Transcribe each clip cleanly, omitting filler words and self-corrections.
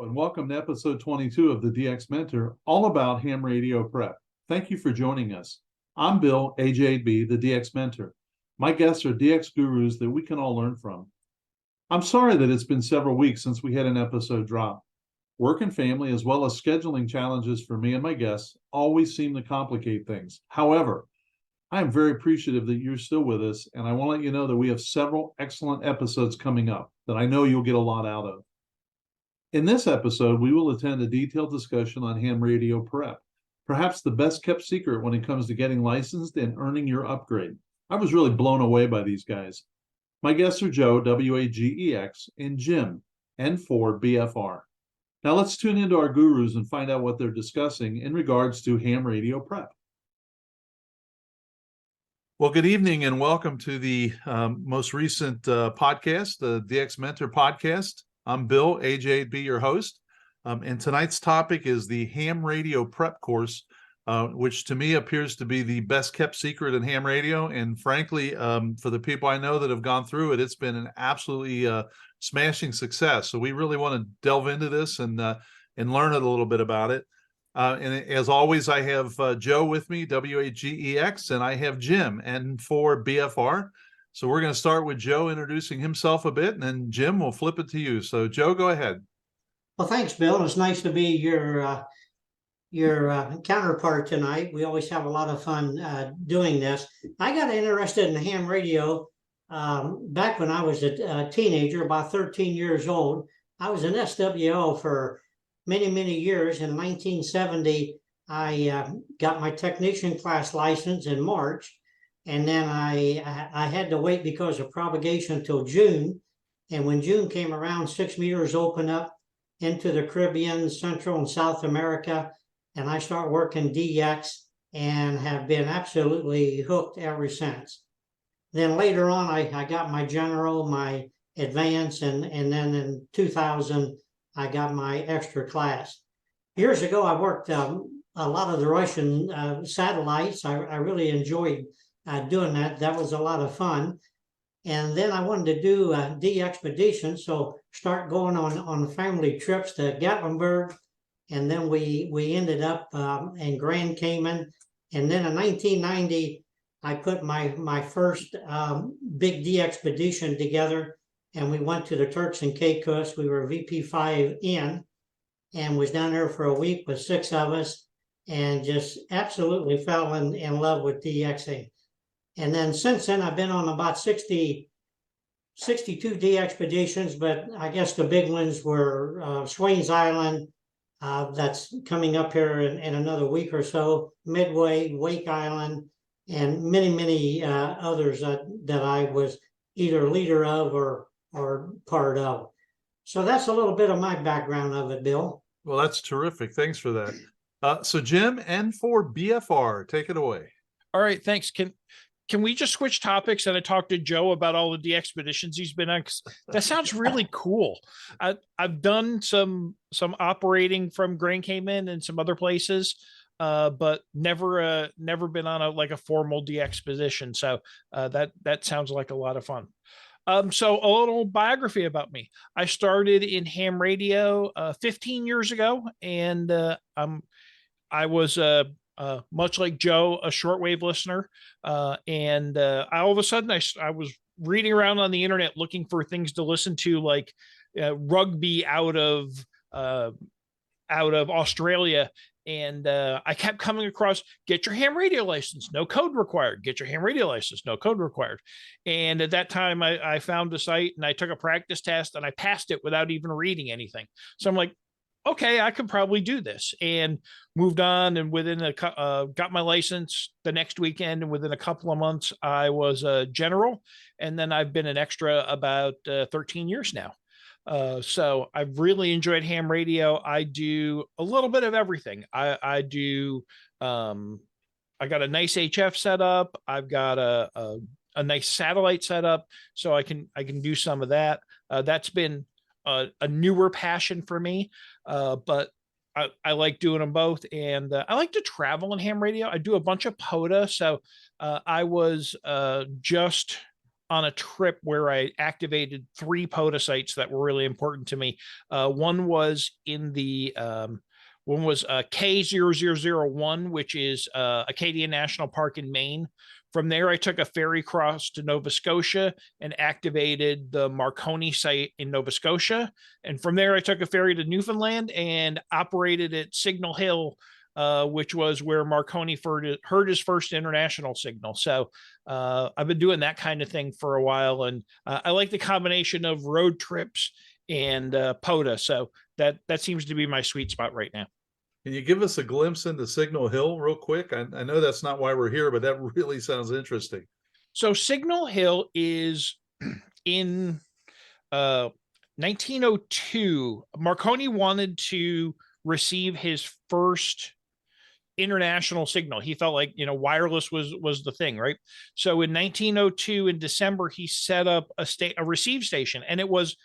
And welcome to episode 22 of the DX Mentor, all about ham radio prep. Thank you for joining us. I'm Bill, AJB, the DX Mentor. My guests are DX gurus that we can all learn from. I'm sorry that it's been several weeks since we had an episode drop. Work and family, as well as scheduling challenges for me and my guests, always seem to complicate things. However, I am very appreciative that you're still with us, and I want to let you know that we have several excellent episodes coming up that I know you'll get a lot out of. In this episode, we will attend a detailed discussion on ham radio prep, perhaps the best kept secret when it comes to getting licensed and earning your upgrade. I was really blown away by these guys. My guests are Joe, WAGEX, and Jim, N4BFR. Now let's tune into our gurus and find out what they're discussing in regards to ham radio prep. Well, good evening and welcome to the most recent podcast, the DX Mentor podcast. I'm Bill, AJB, your host, and tonight's topic is the ham radio prep course, which to me appears to be the best kept secret in ham radio. And frankly, for the people I know that have gone through it, it's been an absolutely smashing success. So we really want to delve into this and learn a little bit about it. And as always, I have Joe with me, WAGEX, and I have Jim, N4BFR. So we're going to start with Joe introducing himself a bit, and then Jim will flip it to you. So Joe, go ahead. Well, thanks, Bill. It's nice to be your counterpart tonight. We always have a lot of fun doing this. I got interested in ham radio back when I was a teenager, about 13 years old. I was an SWO for many, many years. In 1970, I got my technician class license in March. And then I had to wait because of propagation until June. And when June came around, 6 meters opened up into the Caribbean, Central and South America. And I started working DX and have been absolutely hooked ever since. Then later on, I got my general, my advance, and then in 2000, I got my extra class. Years ago, I worked a lot of the Russian satellites. I really enjoyed doing that. That was a lot of fun. And then I wanted to do DXpedition, so start going on family trips to Gatlinburg. And then we ended up in Grand Cayman. And then in 1990, I put my first big DXpedition together, and we went to the Turks and Caicos. We were VP5N and was down there for a week with 6 of us and just absolutely fell in love with DXing. And then since then, I've been on about 62 DXpeditions, but I guess the big ones were Swains Island, that's coming up here in another week or so, Midway, Wake Island, and many, many others that I was either leader of or part of. So that's a little bit of my background of it, Bill. Well, that's terrific. Thanks for that. So Jim, N4BFR, take it away. All right, thanks. Can we just switch topics and I talk to Joe about all the DXpeditions he's been on? 'Cause that sounds really cool. I've done some operating from Grand Cayman and some other places, but never been on a formal DXpedition. So that sounds like a lot of fun. So a little biography about me. I started in ham radio 15 years ago, and I was much like Joe, a shortwave listener. And all of a sudden I was reading around on the internet looking for things to listen to, like rugby out of Australia. And I kept coming across, get your ham radio license, no code required. Get your ham radio license, no code required. And at that time, I found a site and I took a practice test and I passed it without even reading anything. So I'm like, okay, I could probably do this, and moved on. And within got my license the next weekend. And within a couple of months, I was a general. And then I've been an extra about 13 years now. So I've really enjoyed ham radio. I do a little bit of everything. I do, I got a nice HF setup. I've got a nice satellite setup, so I can do some of that. That's been a newer passion for me, but I like doing them both. And I like to travel in ham radio. I do a bunch of POTA. So I was just on a trip where I activated 3 POTA sites that were really important to me. One was in the one was K0001, which is Acadia National Park in Maine. From there, I took a ferry cross to Nova Scotia and activated the Marconi site in Nova Scotia. And from there, I took a ferry to Newfoundland and operated at Signal Hill, which was where Marconi heard his first international signal. So I've been doing that kind of thing for a while. And I like the combination of road trips and POTA. So that seems to be my sweet spot right now. Can you give us a glimpse into Signal Hill real quick? I know that's not why we're here, but that really sounds interesting. So Signal Hill is in 1902. Marconi wanted to receive his first international signal. He felt like, wireless was the thing, right? So in 1902, in December, he set up a receive station, and it was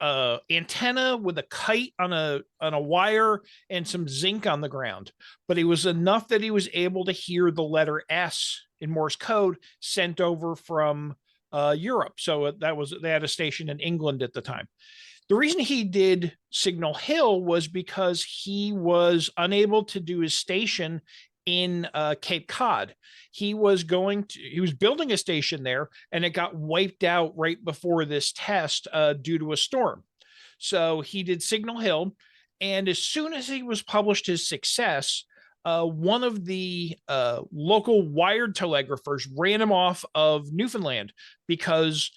a antenna with a kite on a wire and some zinc on the ground. But it was enough that he was able to hear the letter S in Morse code sent over from Europe. So they had a station in England at the time. The reason he did Signal Hill was because he was unable to do his station in Cape Cod. He was building a station there, and it got wiped out right before this test due to a storm. So he did Signal Hill, and as soon as he was published his success, one of the local wired telegraphers ran him off of Newfoundland because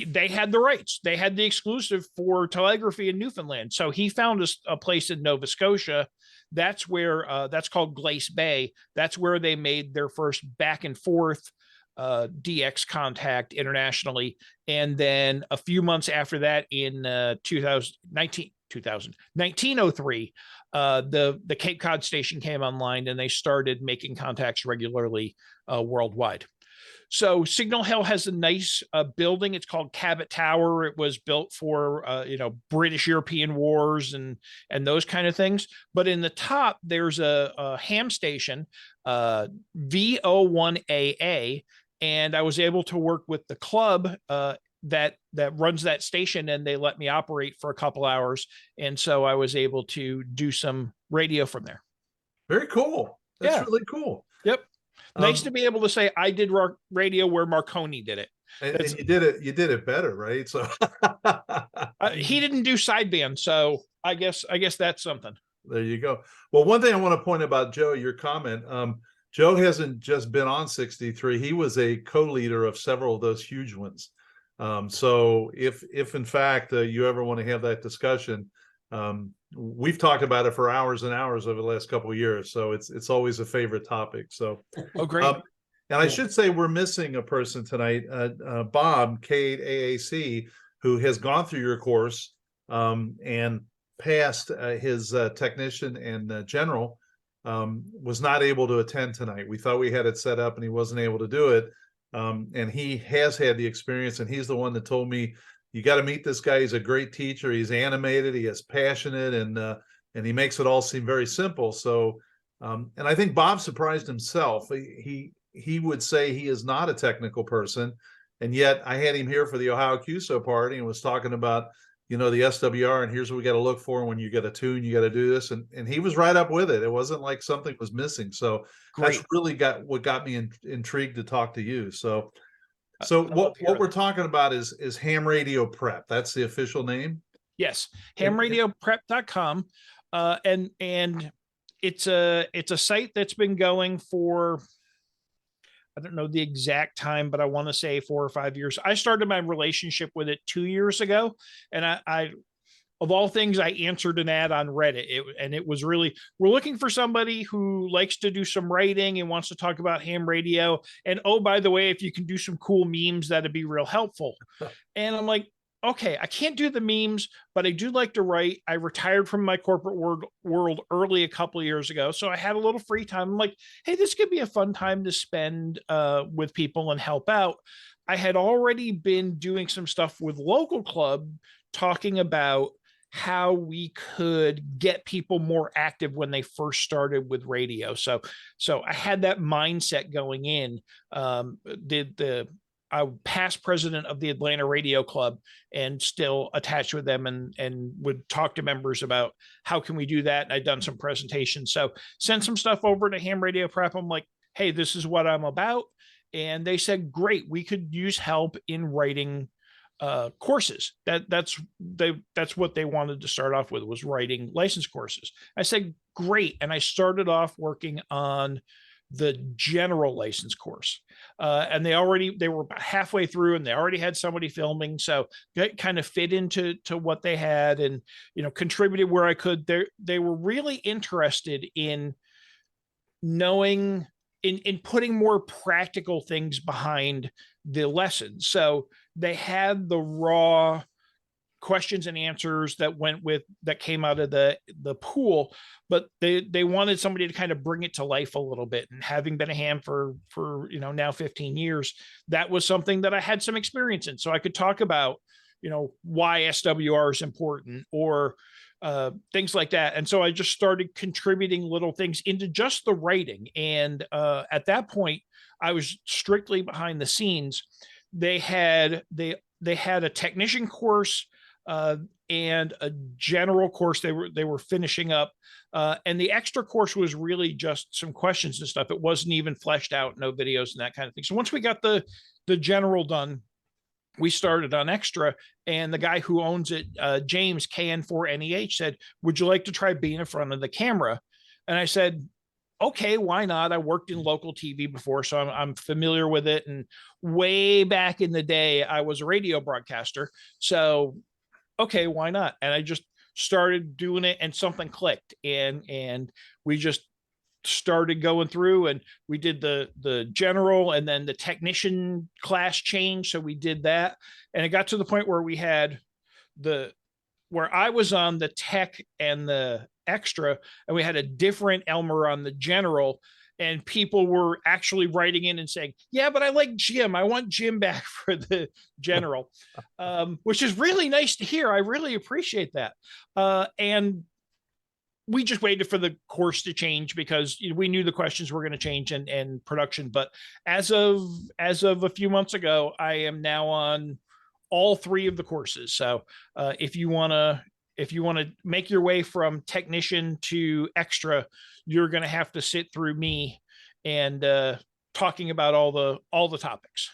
they had the rights. They had the exclusive for telegraphy in Newfoundland. So he found a place in Nova Scotia. That's where that's called Glace Bay. That's where they made their first back and forth DX contact internationally. And then a few months after that, in 1903, the Cape Cod station came online, and they started making contacts regularly worldwide. So Signal Hill has a nice building. It's called Cabot Tower. It was built for British European wars and those kind of things. But in the top, there's a ham station, VO1AA, and I was able to work with the club that runs that station, and they let me operate for a couple hours, and so I was able to do some radio from there. Very cool. That's really cool. Yep. Nice to be able to say I did radio where Marconi did it. And you did it better, right? So he didn't do sideband, so I guess that's something. There you go. Well, one thing I want to point about Joe, your comment, Joe hasn't just been on 63. He was a co-leader of several of those huge ones. So if in fact you ever want to have that discussion, we've talked about it for hours and hours over the last couple of years. So it's always a favorite topic. So, great. And I should say we're missing a person tonight, Bob K8AAC, who has gone through your course and passed his technician and general, was not able to attend tonight. We thought we had it set up, and he wasn't able to do it. And he has had the experience, and he's the one that told me, you got to meet this guy. He's a great teacher. He's animated. He is passionate, and he makes it all seem very simple. So, and I think Bob surprised himself. He would say he is not a technical person, and yet I had him here for the Ohio QSO party and was talking about, the SWR, and here's what we got to look for when you get a tune. You got to do this, and he was right up with it. It wasn't like something was missing. So that's really what got me intrigued to talk to you. So what we're talking about is Ham Radio Prep. That's the official name? Yes, hamradioprep.com. And it's a site that's been going for, I don't know the exact time, but I want to say 4 or 5 years. I started my relationship with it 2 years ago, and I of all things, I answered an ad on Reddit. It was really, we're looking for somebody who likes to do some writing and wants to talk about ham radio. And oh, by the way, if you can do some cool memes, that'd be real helpful. And I'm like, okay, I can't do the memes, but I do like to write. I retired from my corporate world early a couple of years ago, so I had a little free time. I'm like, hey, this could be a fun time to spend with people and help out. I had already been doing some stuff with local club, talking about how we could get people more active when they first started with radio. So I had that mindset going in. past president of the Atlanta Radio Club and still attached with them, and would talk to members about how can we do that. And I'd done some presentations. So sent some stuff over to Ham Radio Prep. I'm like, hey, this is what I'm about. And they said, great, we could use help in writing courses. That's what they wanted to start off with, was writing license courses. I said, great. And I started off working on the general license course. And they were about halfway through, and they already had somebody filming. So that kind of fit into what they had, and, contributed where I could. They were really interested in knowing, in putting more practical things behind the lesson. So they had the raw questions and answers that came out of the pool, but they wanted somebody to kind of bring it to life a little bit. And having been a ham for now 15 years, that was something that I had some experience in. So I could talk about, why SWR is important, or things like that. And so I just started contributing little things into just the writing. And at that point, I was strictly behind the scenes. They had a technician course and a general course they were finishing up. And the extra course was really just some questions and stuff. It wasn't even fleshed out, no videos and that kind of thing. So once we got the general done, we started on extra, and the guy who owns it, James KN4NEH, said, would you like to try being in front of the camera? And I said, okay, why not? I worked in local TV before, so I'm familiar with it. And way back in the day, I was a radio broadcaster. So, okay, why not? And I just started doing it, and something clicked, and we just started going through, and we did the general, and then the technician class change. So we did that, and it got to the point where we had where I was on the tech and the extra, and we had a different Elmer on the general, and people were actually writing in and saying, yeah, but I like Jim. I want Jim back for the general, which is really nice to hear. I really appreciate that. And we just waited for the course to change, because we knew the questions were going to change and production. But as of a few months ago, I am now on all 3 of the courses. So if you want to make your way from technician to extra, you're going to have to sit through me and talking about all the topics.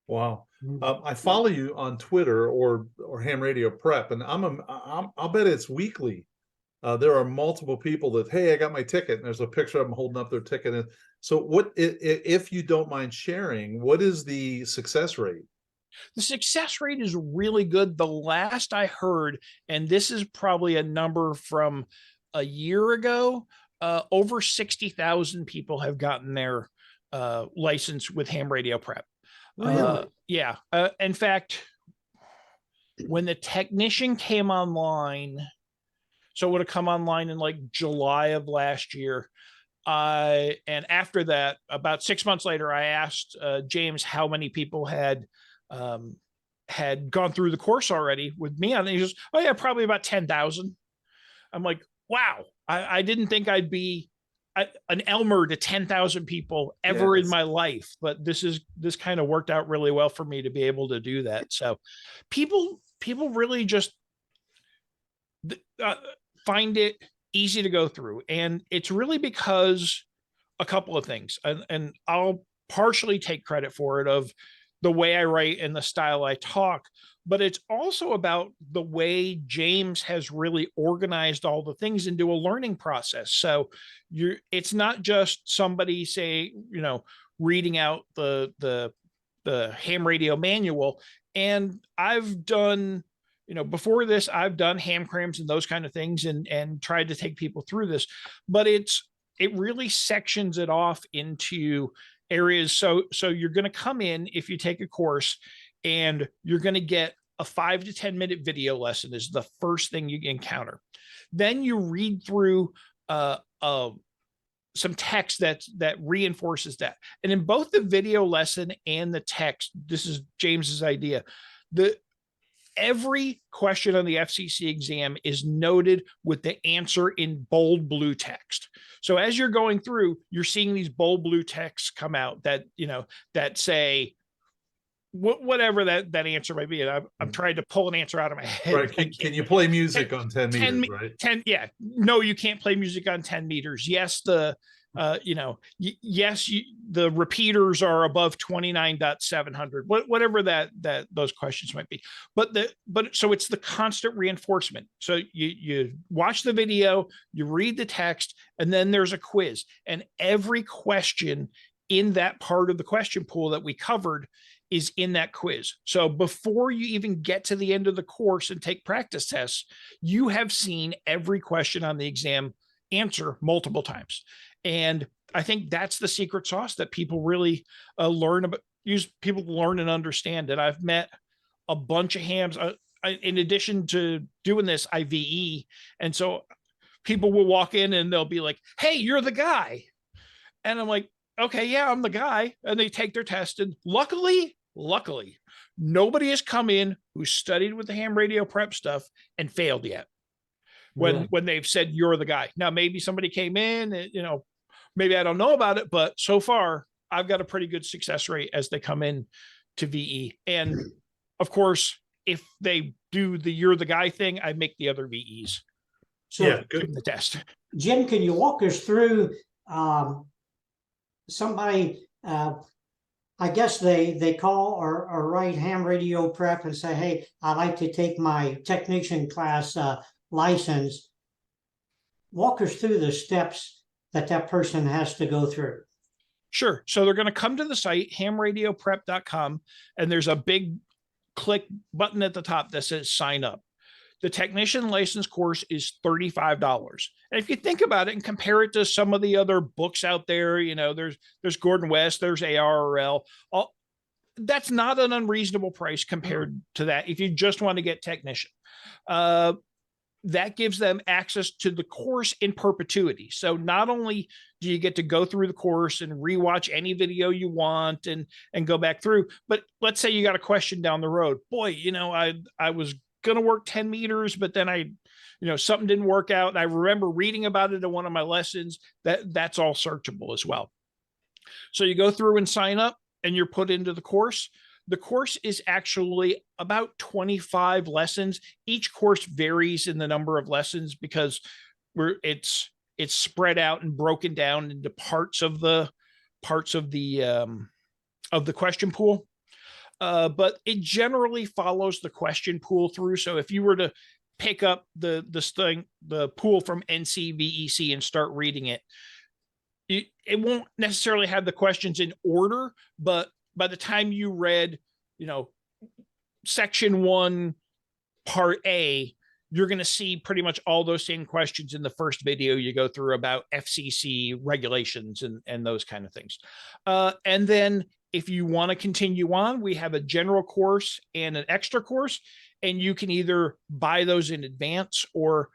Wow. I follow you on Twitter or Ham Radio Prep, and I'll bet it's weekly. There are multiple people that, hey, I got my ticket, and there's a picture of them holding up their ticket. And so what, if you don't mind sharing, what is the success rate? The success rate is really good. The last I heard, and this is probably a number from a year ago, over 60,000 people have gotten their license with Ham Radio Prep. Really? Yeah. In fact, when the technician came online, so it would have come online in like July of last year. And after that, about 6 months later, I asked James how many people had gone through the course already with me. And he goes, oh yeah, probably about 10,000. I'm like, wow, I didn't think I'd be an Elmer to 10,000 people ever in my life, but this kind of worked out really well for me to be able to do that. So people really just find it easy to go through. And it's really because a couple of things, and I'll partially take credit for it, of the way I write and the style I talk, but it's also about the way James has really organized all the things into a learning process. So it's not just somebody reading out the ham radio manual. And I've done, before this, I've done ham crams and those kind of things, and tried to take people through this, but it really sections it off into areas. So you're going to come in, if you take a course, and you're going to get a 5 to 10 minute video lesson is the first thing you encounter. Then you read through some text that reinforces that. And in both the video lesson and the text, this is James's idea, every question on the FCC exam is noted with the answer in bold blue text. So as you're going through, you're seeing these bold blue texts come out that say, whatever that answer might be. And I'm trying to pull an answer out of my head. Right. Can you play music on 10 meters, 10, right? 10, yeah. No, you can't play music on 10 meters. Yes, the the repeaters are above 29.700, whatever that those questions might be. But so it's the constant reinforcement. So you watch the video, you read the text, and then there's a quiz. And every question in that part of the question pool that we covered is in that quiz. So before you even get to the end of the course and take practice tests, you have seen every question on the exam answer multiple times. And I think that's the secret sauce that people really learn and understand. And I've met a bunch of hams. In addition to doing this, I VE. And so people will walk in and they'll be like, "Hey, you're the guy." And I'm like, "Okay, yeah, I'm the guy." And they take their test. And luckily, nobody has come in who studied with the ham radio prep stuff and failed yet. When they've said you're the guy. Now, maybe somebody came in, and, maybe I don't know about it, but so far I've got a pretty good success rate as they come in to VE. And of course, if they do the you're the guy thing, I make the other VEs. So Yeah, good. The test. Jim, can you walk us through somebody, I guess they call or write ham radio prep and say, "Hey, I'd like to take my technician class license." Walk us through the steps that person has to go through. Sure. So they're going to come to the site, hamradioprep.com, and there's a big click button at the top that says sign up. The technician license course is $35. And if you think about it and compare it to some of the other books out there, there's Gordon West, there's ARRL. That's not an unreasonable price compared to that if you just want to get technician. That gives them access to the course in perpetuity. So not only do you get to go through the course and rewatch any video you want and go back through, but let's say you got a question down the road. Boy, I was going to work 10 meters, but then something didn't work out. And I remember reading about it in one of my lessons. That's all searchable as well. So you go through and sign up and you're put into the course. The course is actually about 25 lessons. Each course varies in the number of lessons because it's spread out and broken down into parts of the question pool. But it generally follows the question pool through. So if you were to pick up the pool from NCVEC and start reading it, it won't necessarily have the questions in order, but by the time you read, section 1, part A, you're going to see pretty much all those same questions in the first video you go through about FCC regulations and those kind of things. And then if you want to continue on, we have a general course and an extra course, and you can either buy those in advance or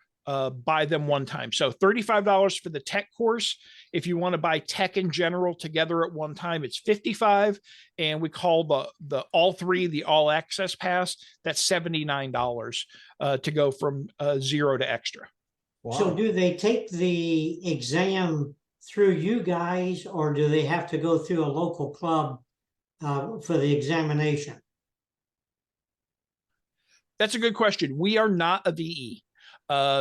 buy them one time. So $35 for the tech course. If you want to buy tech in general together at one time, it's $55. And we call the all three, the all access pass, that's $79 to go from 0 to extra. Wow. So do they take the exam through you guys, or do they have to go through a local club for the examination? That's a good question. We are not a VE.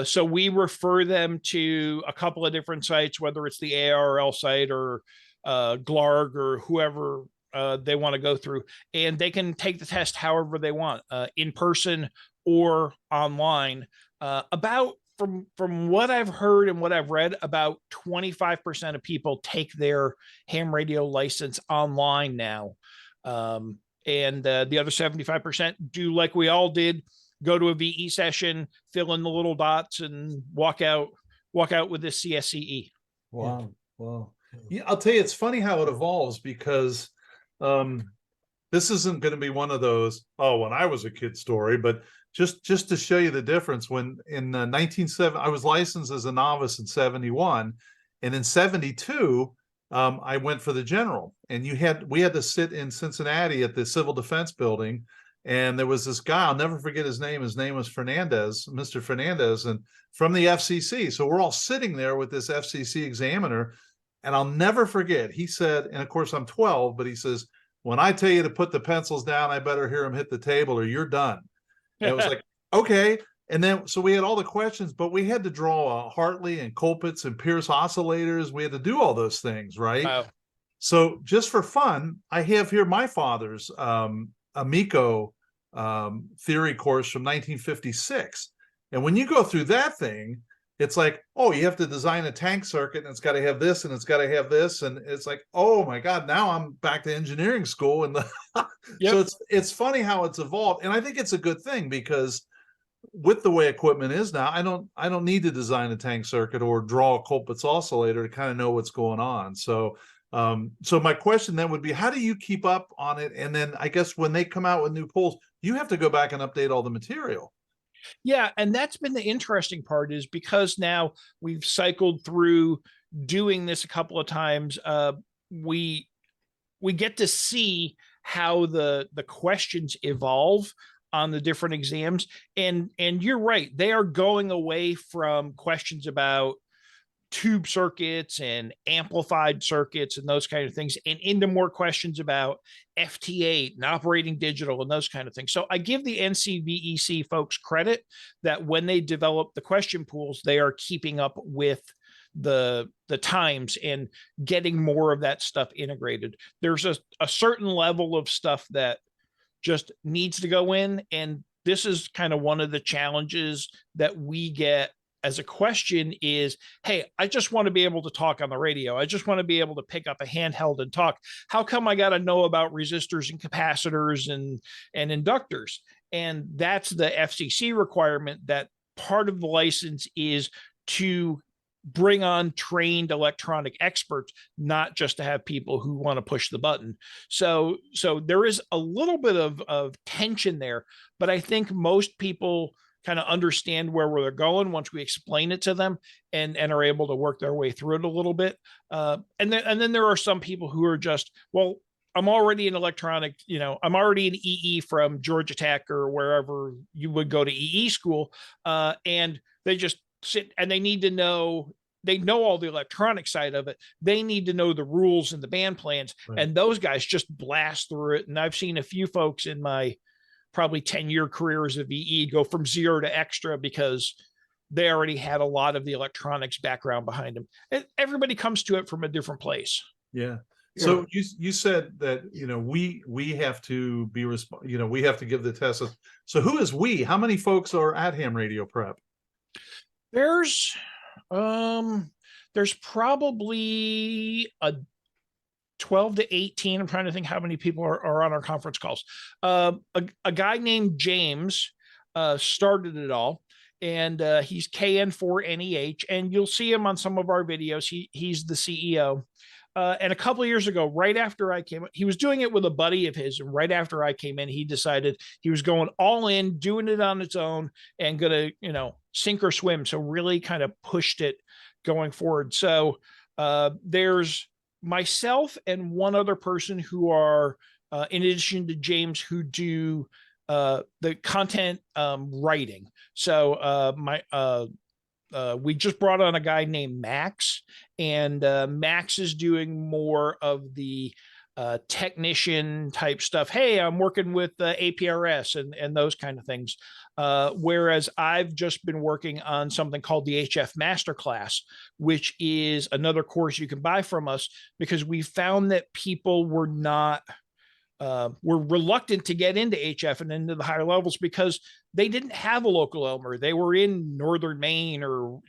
So we refer them to a couple of different sites, whether it's the ARRL site or GLARG or whoever they want to go through, and they can take the test however they want, in person or online. About from what I've heard and what I've read, about 25% of people take their ham radio license online now. And the other 75% do like we all did, go to a VE session, fill in the little dots, and walk out with this CSCE. Wow. Wow. Yeah, I'll tell you, it's funny how it evolves because this isn't going to be one of those, when I was a kid story, but just to show you the difference, when in 1970, I was licensed as a novice in 71, and in 72, I went for the general, and we had to sit in Cincinnati at the Civil Defense Building. And there was this guy, I'll never forget his name. His name was Fernandez, Mr. Fernandez, and from the FCC. So we're all sitting there with this FCC examiner. And I'll never forget, he said, and of course I'm 12, but he says, when I tell you to put the pencils down, I better hear them hit the table or you're done. And it was like, okay. And then, so we had all the questions, but we had to draw Hartley and Colpitts and Pierce oscillators. We had to do all those things, right? Wow. So just for fun, I have here my father's Amico theory course from 1956. And when you go through that thing, it's like, oh, you have to design a tank circuit and it's got to have this and it's got to have this. And it's like, oh my God, now I'm back to engineering school. And Yep. so it's funny how it's evolved. And I think it's a good thing because with the way equipment is now, I don't need to design a tank circuit or draw a Colpitts oscillator to kind of know what's going on. So my question then would be, how do you keep up on it? And then I guess when they come out with new polls, you have to go back and update all the material. Yeah, and that's been the interesting part, is because now we've cycled through doing this a couple of times. We get to see how the questions evolve on the different exams, and you're right, they are going away from questions about tube circuits and amplified circuits and those kind of things, and into more questions about FT8 and operating digital and those kind of things. So I give the NCVEC folks credit that when they develop the question pools, they are keeping up with the times and getting more of that stuff integrated. There's a certain level of stuff that just needs to go in, and this is kind of one of the challenges that we get as a question is, hey, I just want to be able to talk on the radio. I just want to be able to pick up a handheld and talk. How come I got to know about resistors and capacitors and inductors? And that's the FCC requirement, that part of the license is to bring on trained electronic experts, not just to have people who want to push the button. So there is a little bit of tension there, but I think most people kind of understand where we're going once we explain it to them and are able to work their way through it a little bit. And then there are some people who are just, well, I'm already an electronic, I'm already an EE from Georgia Tech or wherever you would go to EE school. And they just sit and they need to know, they know all the electronic side of it. They need to know the rules and the band plans. Right. And those guys just blast through it. And I've seen a few folks in my probably 10-year careers of EE go from 0 to extra because they already had a lot of the electronics background behind them. And everybody comes to it from a different place. Yeah. So you said that, we have to be we have to give the test. So who is we? How many folks are at Ham Radio Prep? There's probably a 12 to 18. I'm trying to think how many people are on our conference calls. A guy named James started it all, and he's KN4NEH, and you'll see him on some of our videos. He's the CEO. And a couple of years ago, right after I came, he was doing it with a buddy of his. And right after I came in, he decided he was going all in, doing it on its own, and going to, sink or swim. So really kind of pushed it going forward. So there's myself and one other person who are, in addition to James, who do the content writing. So we just brought on a guy named Max, and Max is doing more of the technician type stuff. Hey, I'm working with APRS and those kind of things. Whereas I've just been working on something called the HF Masterclass, which is another course you can buy from us, because we found that people were reluctant to get into HF and into the higher levels because they didn't have a local Elmer. They were in northern Maine or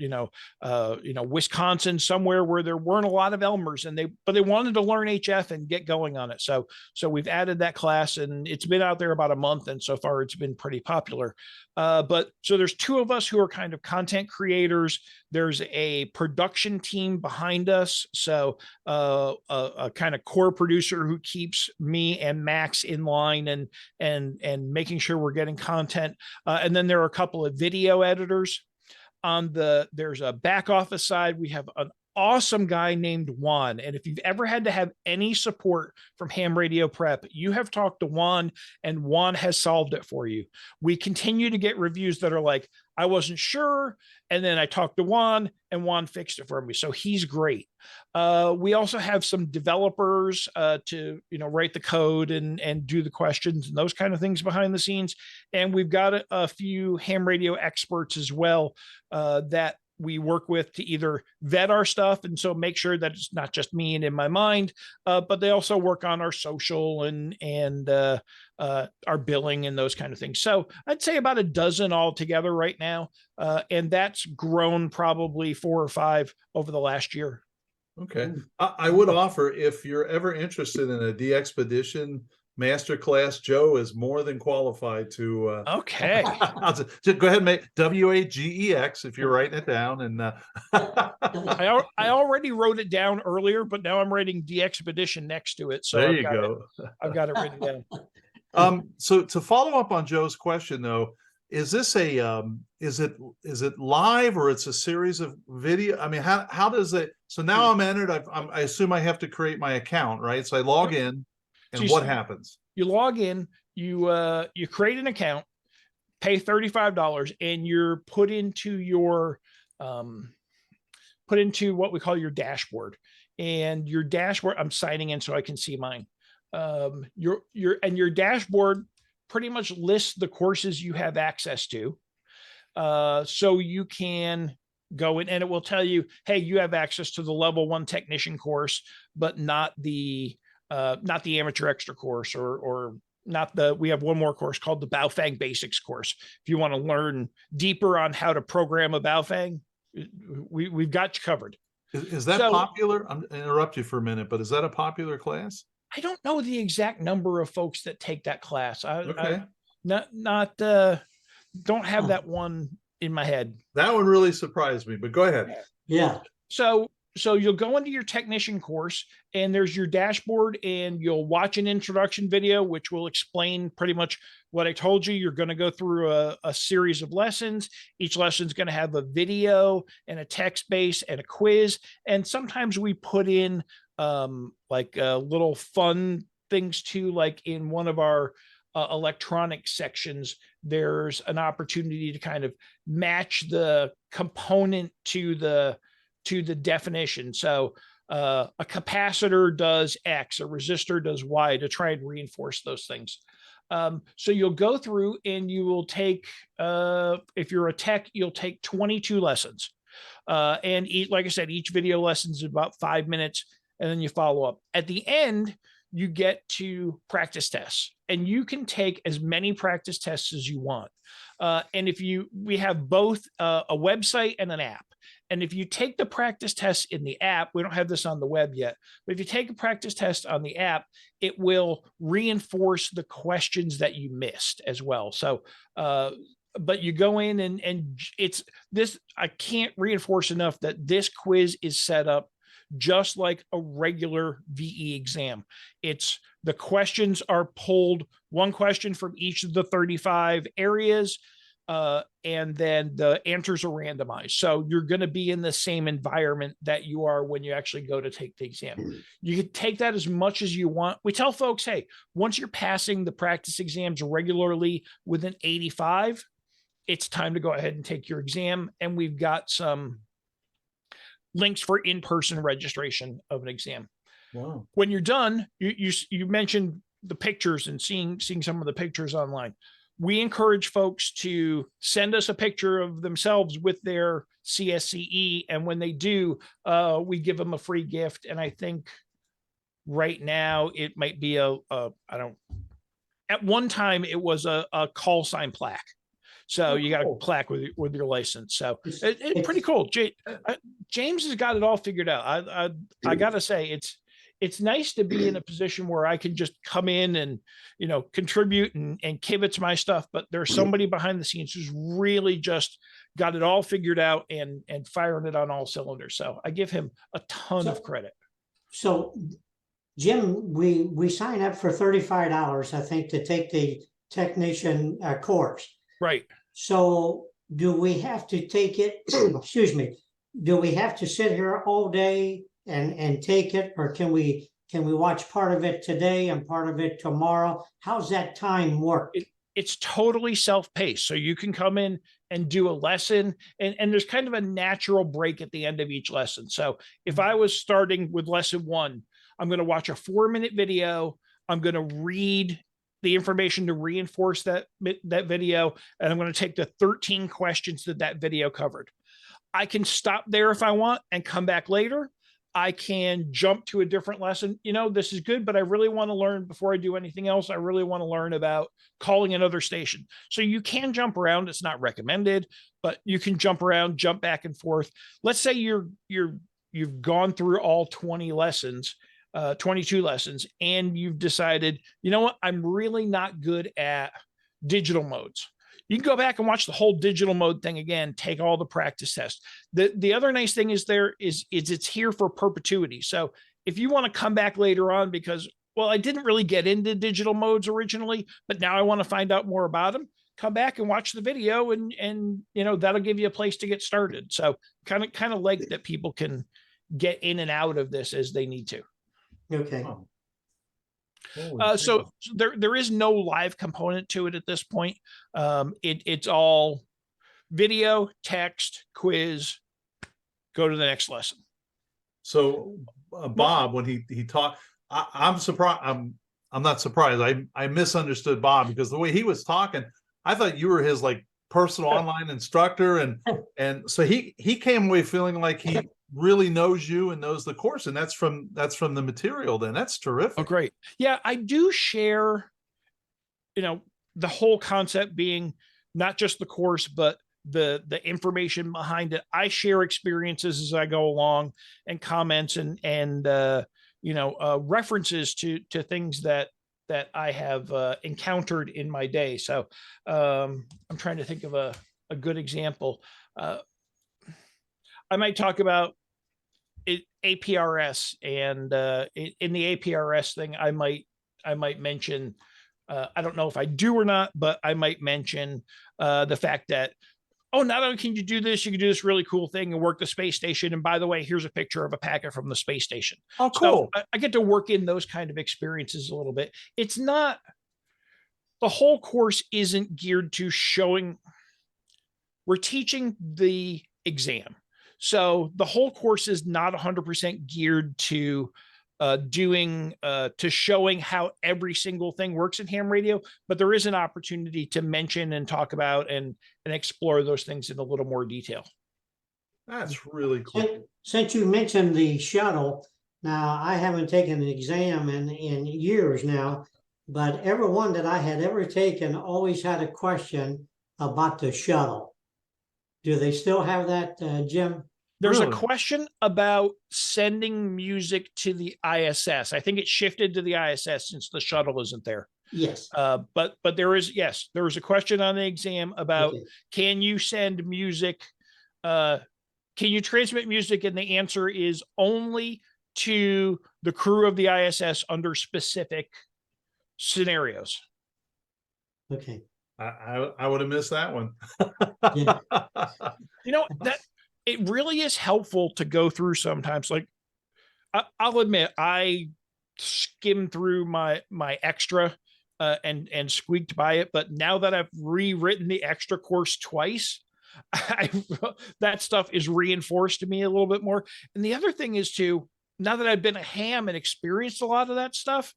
Wisconsin, somewhere where there weren't a lot of Elmers, but they wanted to learn HF and get going on it. So we've added that class, and it's been out there about a month, and so far it's been pretty popular. But so there's two of us who are kind of content creators. There's a production team behind us. So a kind of core producer who keeps me and Max in line and making sure we're getting content. And then there are a couple of video editors. There's a back office side. We have an awesome guy named Juan. And if you've ever had to have any support from ham radio prep, you have talked to Juan, and Juan has solved it for you. We continue to get reviews that are like, I wasn't sure, and then I talked to Juan, and Juan fixed it for me. So he's great. We also have some developers to write the code and do the questions and those kind of things behind the scenes. And we've got a few ham radio experts as well that we work with to either vet our stuff and so make sure that it's not just me and in my mind, but they also work on our social and our billing and those kind of things. So I'd say about a dozen altogether right now, and that's grown probably 4 or 5 over the last year. Okay, I would offer, if you're ever interested in a DXpedition masterclass, Joe is more than qualified to. Okay. Just go ahead and make WAGEX if you're writing it down. And I already wrote it down earlier, but now I'm writing DXpedition next to it. So there you go. I've got it written down. So to follow up on Joe's question, though, is this a is it live, or it's a series of video? I mean, how does it? So now I'm entered. I assume I have to create my account, right? So I log in. And what happens? You log in, you create an account, pay $35, and you're put into what we call your dashboard. And your dashboard, I'm signing in so I can see mine. Your dashboard pretty much lists the courses you have access to. So you can go in and it will tell you, hey, you have access to the level 1 technician course, but not the amateur extra course, or not we have one more course called the Baofeng Basics course. If you want to learn deeper on how to program a Baofeng, we've got you covered. Is that popular? I'm going to interrupt you for a minute, but is that a popular class? I don't know the exact number of folks that take that class. Okay. Don't have that one in my head. That one really surprised me, but go ahead. Yeah. So you'll go into your technician course, and there's your dashboard, and you'll watch an introduction video, which will explain pretty much what I told you. You're going to go through a series of lessons. Each lesson is going to have a video and a text base and a quiz. And sometimes we put in little fun things too, like in one of our electronic sections, there's an opportunity to kind of match the component to the definition. So a capacitor does X, a resistor does Y, to try and reinforce those things. So you'll go through and you will take, if you're a tech, you'll take 22 lessons. And like I said, each video lesson is about 5 minutes, and then you follow up. At the end, you get to practice tests, and you can take as many practice tests as you want. And we have both a website and an app. And if you take the practice tests in the app, we don't have this on the web yet, but if you take a practice test on the app, it will reinforce the questions that you missed as well. So, but you go in and it's this, I can't reinforce enough that this quiz is set up just like a regular VE exam. It's the questions are pulled, one question from each of the 35 areas. And then the answers are randomized. So you're going to be in the same environment that you are when you actually go to take the exam. You can take that as much as you want. We tell folks, hey, once you're passing the practice exams regularly with an 85, it's time to go ahead and take your exam. And we've got some links for in-person registration of an exam. Wow. When you're done, you mentioned the pictures and seeing some of the pictures online. We encourage folks to send us a picture of themselves with their CSCE. And when they do, we give them a free gift. And I think right now it might be at one time it was a call sign plaque. So you got a plaque with your license. So it's pretty cool. James has got it all figured out. I got to say, it's nice to be in a position where I can just come in and, contribute and kibitz my stuff, but there's somebody behind the scenes who's really just got it all figured out and firing it on all cylinders. So I give him a ton of credit. So Jim, we sign up for $35, I think, to take the technician course. Right. So do we have to take it, excuse me, do we have to sit here all day and take it, or can we watch part of it today and part of it tomorrow? How's that time work? It's totally self-paced. So you can come in and do a lesson, and there's kind of a natural break at the end of each lesson. So if I was starting with lesson 1, I'm going to watch a 4-minute video. I'm going to read the information to reinforce that video, and I'm going to take the 13 questions that video covered. I can stop there if I want and come back later. I can jump to a different lesson. This is good, but I really want to learn before I do anything else. I really want to learn about calling another station. So you can jump around. It's not recommended, but you can jump around, jump back and forth. Let's say you've gone through all 20 lessons, 22 lessons, and you've decided, you know what, I'm really not good at digital modes. You can go back and watch the whole digital mode thing again, take all the practice tests. The other nice thing is it's here for perpetuity. So if you want to come back later on because, well, I didn't really get into digital modes originally, but now I want to find out more about them, come back and watch the video, and that'll give you a place to get started. So kind of like that people can get in and out of this as they need to. Okay. So there is no live component to it at this point. It's all video, text, quiz, go to the next lesson. So Bob, when he talked, I'm surprised. I'm not surprised. I misunderstood Bob because the way he was talking, I thought you were his like personal online instructor, and so he came away feeling like he really knows you and knows the course, and that's from the material. Then that's terrific. Oh, great. Yeah, I do share, the whole concept being not just the course, but the information behind it. I share experiences as I go along, and comments and references to things that I have encountered in my day. So I'm trying to think of a good example. I might talk about APRS, and in the APRS thing, I might mention, I don't know if I do or not, but I might mention the fact that, oh, not only can you do this, you can do this really cool thing and work the space station. And by the way, here's a picture of a packet from the space station. Oh, cool. So I get to work in those kind of experiences a little bit. It's not, the whole course isn't geared to showing, we're teaching the exam. So the whole course is not 100% geared to showing how every single thing works in ham radio, but there is an opportunity to mention and talk about and explore those things in a little more detail. That's really cool. Since you mentioned the shuttle, now I haven't taken an exam in years now, but everyone that I had ever taken always had a question about the shuttle. Do they still have that, Jim? There's Really? a question about sending music to the ISS. I think it shifted to the ISS since the shuttle isn't there. Yes. But there is a question on the exam about, Okay. Can you send music? Can you transmit music? And the answer is only to the crew of the ISS under specific scenarios. Okay. I would have missed that one. Yeah. That it really is helpful to go through sometimes. Like I'll admit, I skimmed through my extra and squeaked by it, but now that I've rewritten the extra course twice, that stuff is reinforced to me a little bit more. And the other thing is too, now that I've been a ham and experienced a lot of that stuff,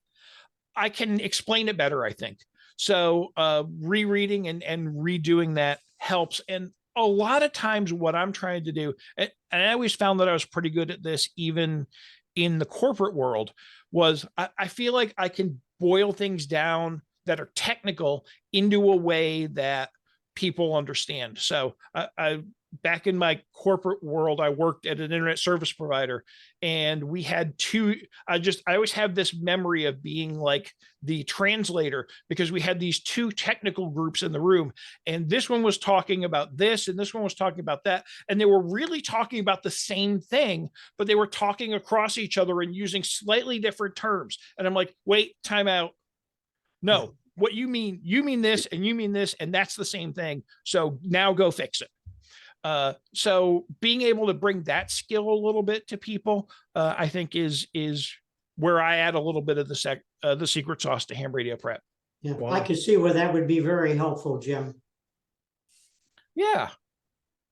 I can explain it better, I think. So rereading and redoing that helps. And a lot of times what I'm trying to do, and I always found that I was pretty good at this, even in the corporate world, was I feel like I can boil things down that are technical into a way that people understand. So I back in my corporate world, I worked at an internet service provider, and we had I always have this memory of being like the translator, because we had these two technical groups in the room, and this one was talking about this and this one was talking about that, and they were really talking about the same thing, but they were talking across each other and using slightly different terms. And I'm like, wait, time out. No, what you mean this, and you mean this, and that's the same thing. So now go fix it. So being able to bring that skill a little bit to people, I think is where I add a little bit of the secret sauce to ham radio prep. Yeah, Wow. I could see where that would be very helpful, Jim. Yeah.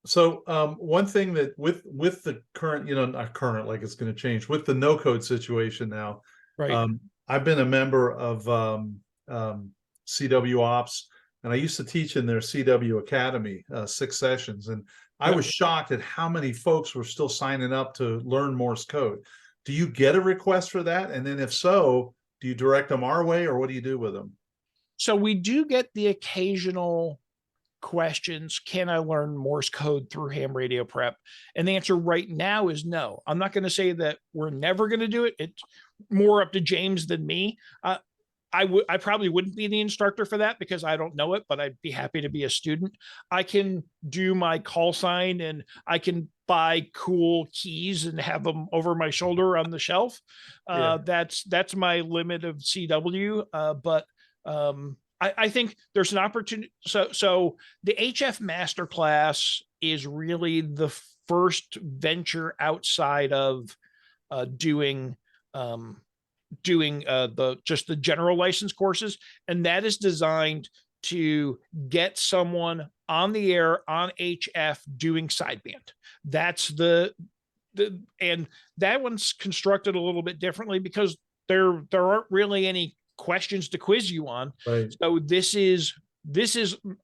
So one thing that with the current, not current, like it's going to change with the no code situation now. Right. I've been a member of CW Ops, and I used to teach in their CW Academy 6 sessions, and I was shocked at how many folks were still signing up to learn Morse code. Do you get a request for that? And then if so, do you direct them our way, or what do you do with them? So we do get the occasional questions. Can I learn Morse code through ham radio prep? And the answer right now is no. I'm not going to say that we're never going to do it. It's more up to James than me. I probably wouldn't be the instructor for that because I don't know it, but I'd be happy to be a student. I can do my call sign and I can buy cool keys and have them over my shoulder on the shelf. That's my limit of CW. But I think there's an opportunity. So the HF Masterclass is really the first venture outside of doing the general license courses, and that is designed to get someone on the air on HF doing sideband. That's and that one's constructed a little bit differently because there aren't really any questions to quiz you on. Right. So this is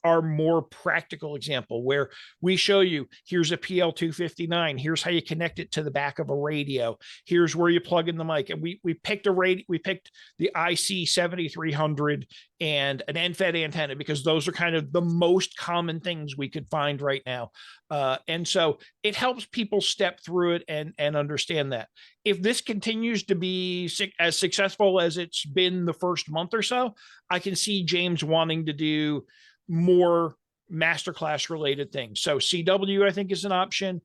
our more practical example where we show you, here's a PL259, here's how you connect it to the back of a radio, here's where you plug in the mic. And we picked the IC 7300 and an NFED antenna because those are kind of the most common things we could find right now. And so it helps people step through it and understand that. If this continues to be as successful as it's been the first month or so, I can see James wanting to do more masterclass related things. So CW, I think, is an option.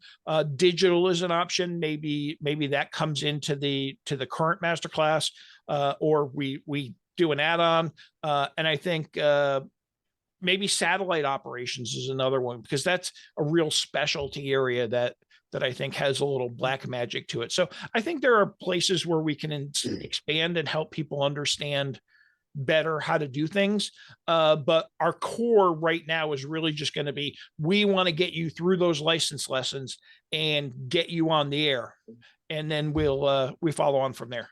Digital is an option. Maybe that comes into the current masterclass, or we do an add-on. And I think maybe satellite operations is another one because that's a real specialty area that I think has a little black magic to it. So I think there are places where we can expand and help people understand better how to do things. But our core right now is really just going to be, we want to get you through those license lessons and get you on the air. And then we follow on from there.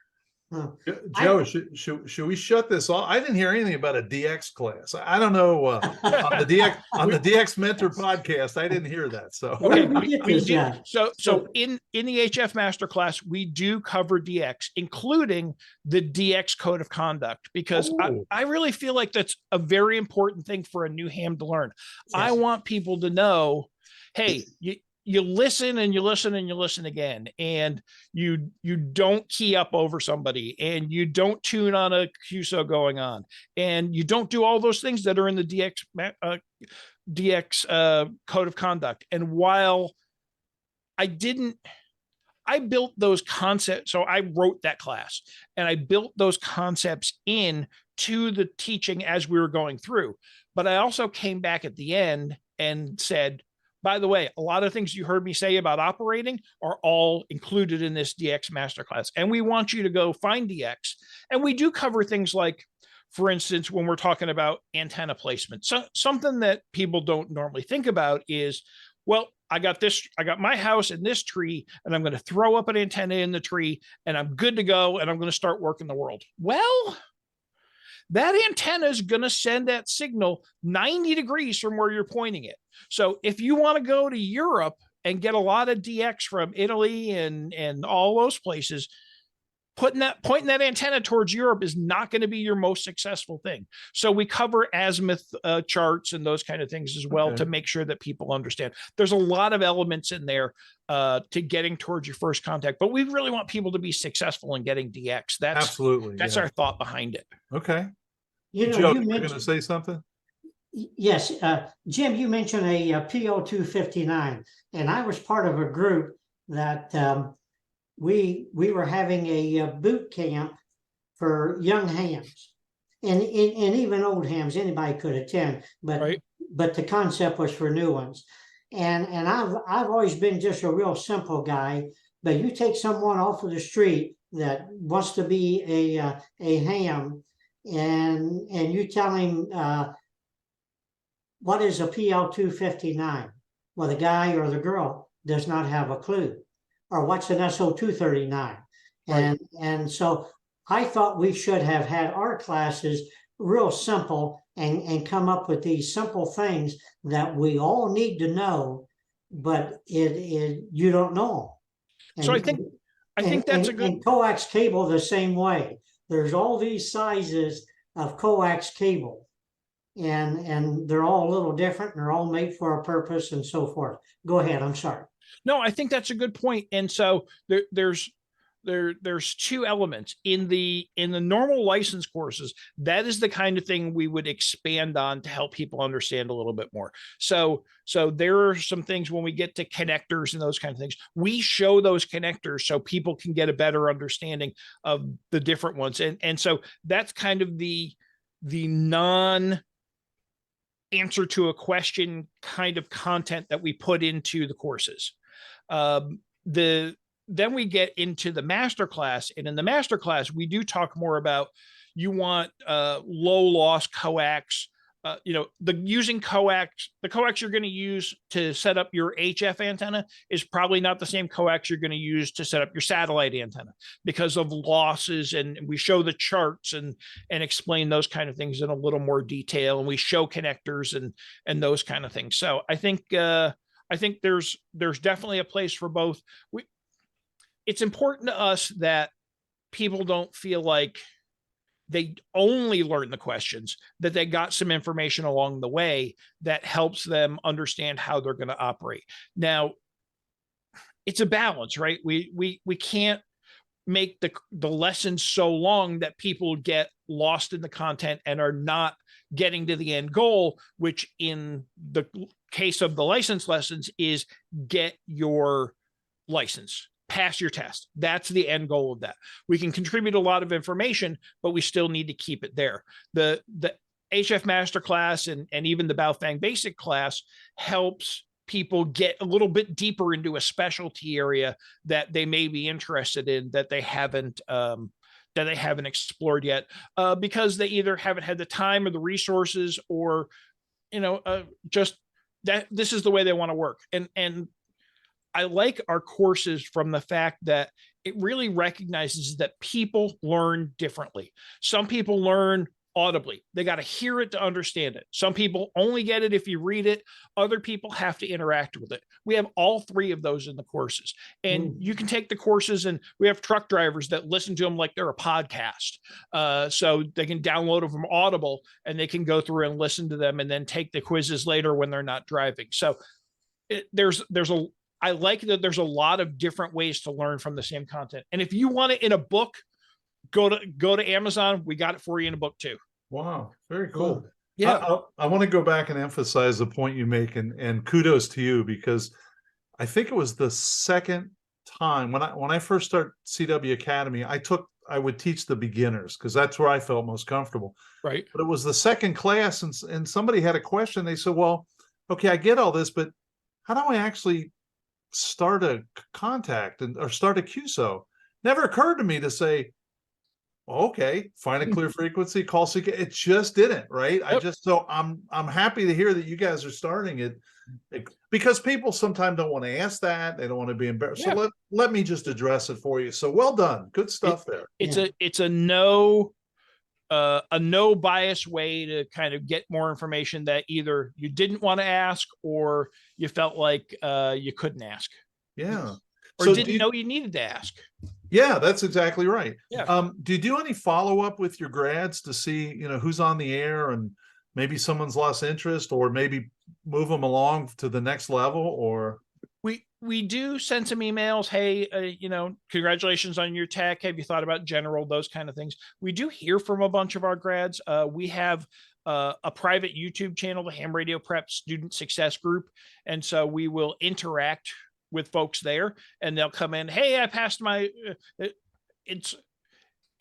Joe, should we shut this off? I didn't hear anything about a DX class. I don't know on the DX Mentor podcast. I didn't hear that. So okay, we do. So in the HF Masterclass, we do cover DX, including the DX Code of Conduct, because I really feel like that's a very important thing for a new ham to learn. Yes. I want people to know, hey, you listen and you listen and you listen again, and you don't key up over somebody, and you don't tune on a QSO going on, and you don't do all those things that are in the DX Code of Conduct. And while I built those concepts, so I wrote that class and I built those concepts in to the teaching as we were going through. But I also came back at the end and said, by the way, a lot of things you heard me say about operating are all included in this DX Masterclass. And we want you to go find DX. And we do cover things like, for instance, when we're talking about antenna placement. So something that people don't normally think about is, well, I got my house in this tree, and I'm going to throw up an antenna in the tree, and I'm good to go, and I'm going to start working the world. Well, that antenna is going to send that signal 90 degrees from where you're pointing it. So if you want to go to Europe and get a lot of DX from Italy and all those places, pointing that antenna towards Europe is not going to be your most successful thing. So we cover azimuth charts and those kind of things as well, to make sure that people understand. There's a lot of elements in there to getting towards your first contact, but we really want people to be successful in getting DX. That's our thought behind it. Okay. Joe, you're going to say something? Yes. Jim, you mentioned a PO259, and I was part of a group that we were having a boot camp for young hams, and even old hams. Anybody could attend, but the concept was for new ones. And I've always been just a real simple guy, but you take someone off of the street that wants to be a ham, and you tell him what is a PL259? Well, the guy or the girl does not have a clue. Or what's an SO239? And so I thought we should have had our classes real simple and come up with these simple things that we all need to know, but you don't know. And, So I think that's a good. And coax cable the same way. There's all these sizes of coax cable, and they're all a little different, and they're all made for a purpose and so forth. Go ahead. I'm sorry. No, I think that's a good point. And so there's two elements in the normal license courses. That is the kind of thing we would expand on to help people understand a little bit more. So there are some things when we get to connectors and those kind of things, we show those connectors so people can get a better understanding of the different ones. And so that's kind of the non answer to a question kind of content that we put into the courses. Then we get into the master class, and in the master class, we do talk more about you want low loss coax, using coax. The coax you're going to use to set up your HF antenna is probably not the same coax you're going to use to set up your satellite antenna because of losses. And we show the charts and explain those kind of things in a little more detail, and we show connectors and those kind of things. So I think there's definitely a place for both. It's important to us that people don't feel like they only learn the questions, that they got some information along the way that helps them understand how they're going to operate. Now, it's a balance, right? We can't make the lessons so long that people get lost in the content and are not getting to the end goal, which in the case of the license lessons is get your license, pass your test. That's the end goal of that. We can contribute a lot of information, but we still need to keep it there. The HF Masterclass and even the Baofeng Basic class helps people get a little bit deeper into a specialty area that they may be interested in that they haven't explored yet, because they either haven't had the time or the resources, or just that this is the way they want to work. And I like our courses from the fact that it really recognizes that people learn differently. Some people learn audibly. They got to hear it to understand it. Some people only get it if you read it. Other people have to interact with it. We have all three of those in the courses. And you can take the courses, and we have truck drivers that listen to them like they're a podcast. So they can download them from Audible, and they can go through and listen to them and then take the quizzes later when they're not driving. So I like that there's a lot of different ways to learn from the same content. And if you want it in a book, go to Amazon. We got it for you in a book too. Wow. Very cool. Yeah. I want to go back and emphasize the point you make, and kudos to you, because I think it was the second time when I first started CW Academy, I would teach the beginners because that's where I felt most comfortable. Right. But it was the second class, and somebody had a question. They said, well, okay, I get all this, but how do I actually start a contact or start a QSO? Never occurred to me to say, okay, find a clear frequency, call CK. It just didn't, right? Yep. So I'm happy to hear that you guys are starting it, because people sometimes don't want to ask that. They don't want to be embarrassed. Yeah. So let me just address it for you. So well done. Good stuff there. It's a no bias way to kind of get more information that either you didn't want to ask or you felt like you couldn't ask. Yeah. Or so didn't know you needed to ask. Yeah, that's exactly right. Yeah. Do you do any follow-up with your grads to see, who's on the air and maybe someone's lost interest, or maybe move them along to the next level? Or we do send some emails. Hey, congratulations on your tech. Have you thought about general, those kind of things? We do hear from a bunch of our grads. We have a private YouTube channel, the Ham Radio Prep Student Success Group. And so we will interact with folks there, and they'll come in. Hey, I passed my,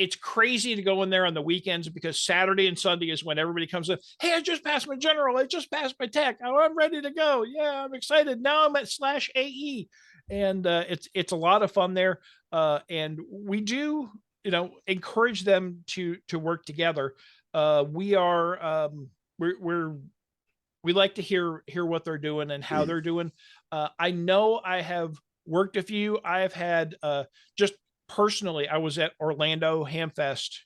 it's crazy to go in there on the weekends because Saturday and Sunday is when everybody comes in. Hey, I just passed my general. I just passed my tech. Oh, I'm ready to go. Yeah, I'm excited. Now I'm at /AE. And it's a lot of fun there. And we do, encourage them to work together. We like to hear what they're doing and how they're doing. I know I have worked a few. I have had just personally, I was at Orlando Hamfest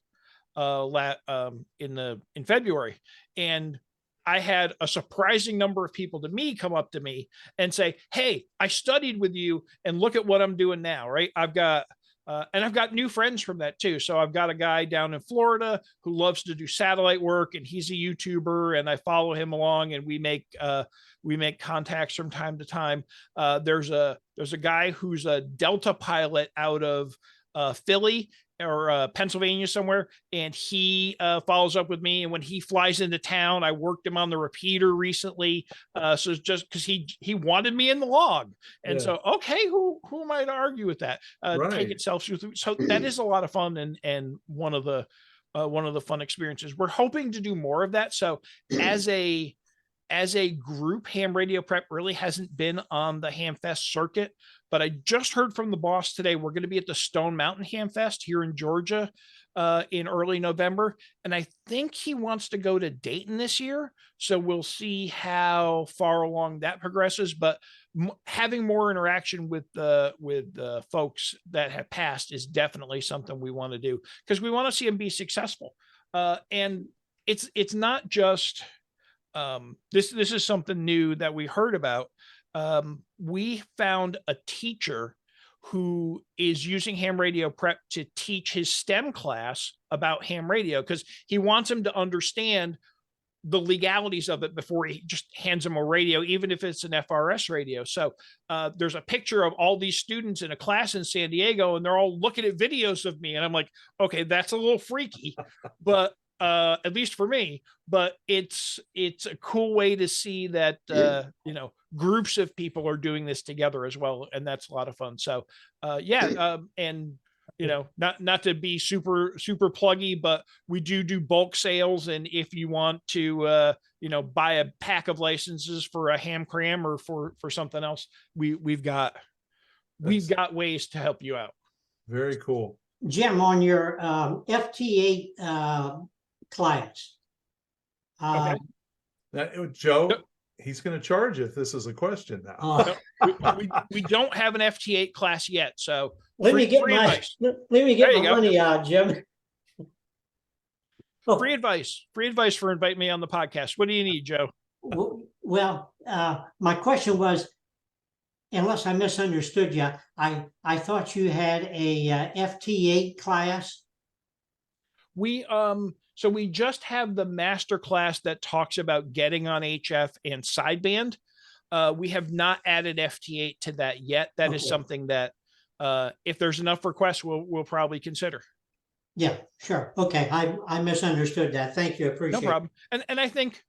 in February, and I had a surprising number of people come up to me and say, "Hey, I studied with you, and look at what I'm doing now." Right? I've got new friends from that too. So I've got a guy down in Florida who loves to do satellite work, and he's a YouTuber, and I follow him along, and we make contacts from time to time. There's a guy who's a Delta pilot out of Philly or Pennsylvania somewhere, and he follows up with me. And when he flies into town, I worked him on the repeater recently. So it's just because he wanted me in the log, and so okay, who am I to argue with that? Take it self. So that is a lot of fun, and one of the fun experiences. We're hoping to do more of that. So as a group, Ham Radio Prep really hasn't been on the Hamfest circuit, but I just heard from the boss today, we're going to be at the Stone Mountain Hamfest here in Georgia in early November. And I think he wants to go to Dayton this year. So we'll see how far along that progresses, but having more interaction with the folks that have passed is definitely something we want to do, because we want to see them be successful. And it's not just, this is something new that we heard about. We found a teacher who is using Ham Radio Prep to teach his STEM class about ham radio, because he wants him to understand the legalities of it before he just hands them a radio, even if it's an FRS radio. So there's a picture of all these students in a class in San Diego, and they're all looking at videos of me. And I'm like, okay, that's a little freaky, but at least for me, but it's a cool way to see that, groups of people are doing this together as well. And that's a lot of fun. So, and not to be super pluggy, but we do bulk sales. And if you want to, buy a pack of licenses for a ham cram or for something else, we've got ways to help you out. Very cool. Jim, on your FT8 clients. Okay. Joe, he's going to charge if this is a question now. We don't have an FT8 class yet, so let me get my money out, Jim. Free advice for inviting me on the podcast. What do you need, Joe? Well, my question was, unless I misunderstood you, I thought you had a FT8 class. So we just have the master class that talks about getting on HF and sideband. We have not added FT8 to that yet. That is something that, if there's enough requests, we'll probably consider. Yeah, sure. Okay. I misunderstood that. Thank you. Appreciate it. No problem. And I think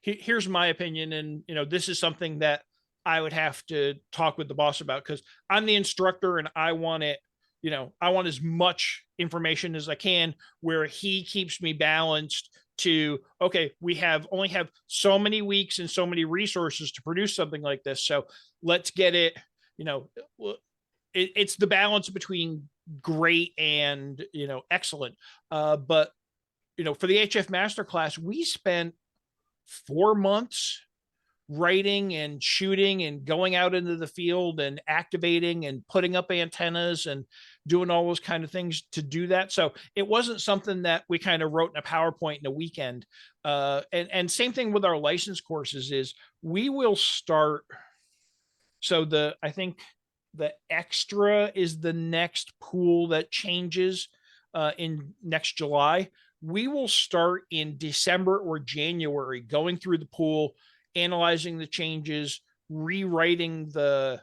here's my opinion. And, this is something that I would have to talk with the boss about, because I'm the instructor and I want it. I want as much information as I can, where he keeps me balanced to, okay, we only have so many weeks and so many resources to produce something like this. So let's get it, it's the balance between great and, excellent. But, for the HF Masterclass, we spent 4 months writing and shooting and going out into the field and activating and putting up antennas and doing all those kind of things to do that. So it wasn't something that we kind of wrote in a PowerPoint in a weekend. And same thing with our license courses is we will start. So I think the extra is the next pool that changes in next July. We will start in December or January, going through the pool, analyzing the changes, rewriting the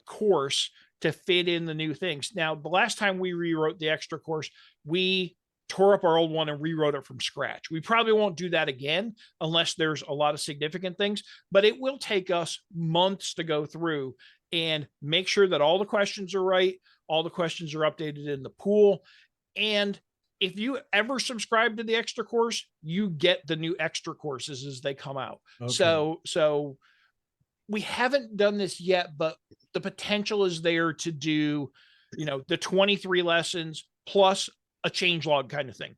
course to fit in the new things. Now, the last time we rewrote the extra course, we tore up our old one and rewrote it from scratch. We probably won't do that again unless there's a lot of significant things, but it will take us months to go through and make sure that all the questions are right, all the questions are updated in the pool, and if you ever subscribe to the extra course, you get the new extra courses as they come out. Okay. So we haven't done this yet, but the potential is there to do, the 23 lessons plus a change log kind of thing.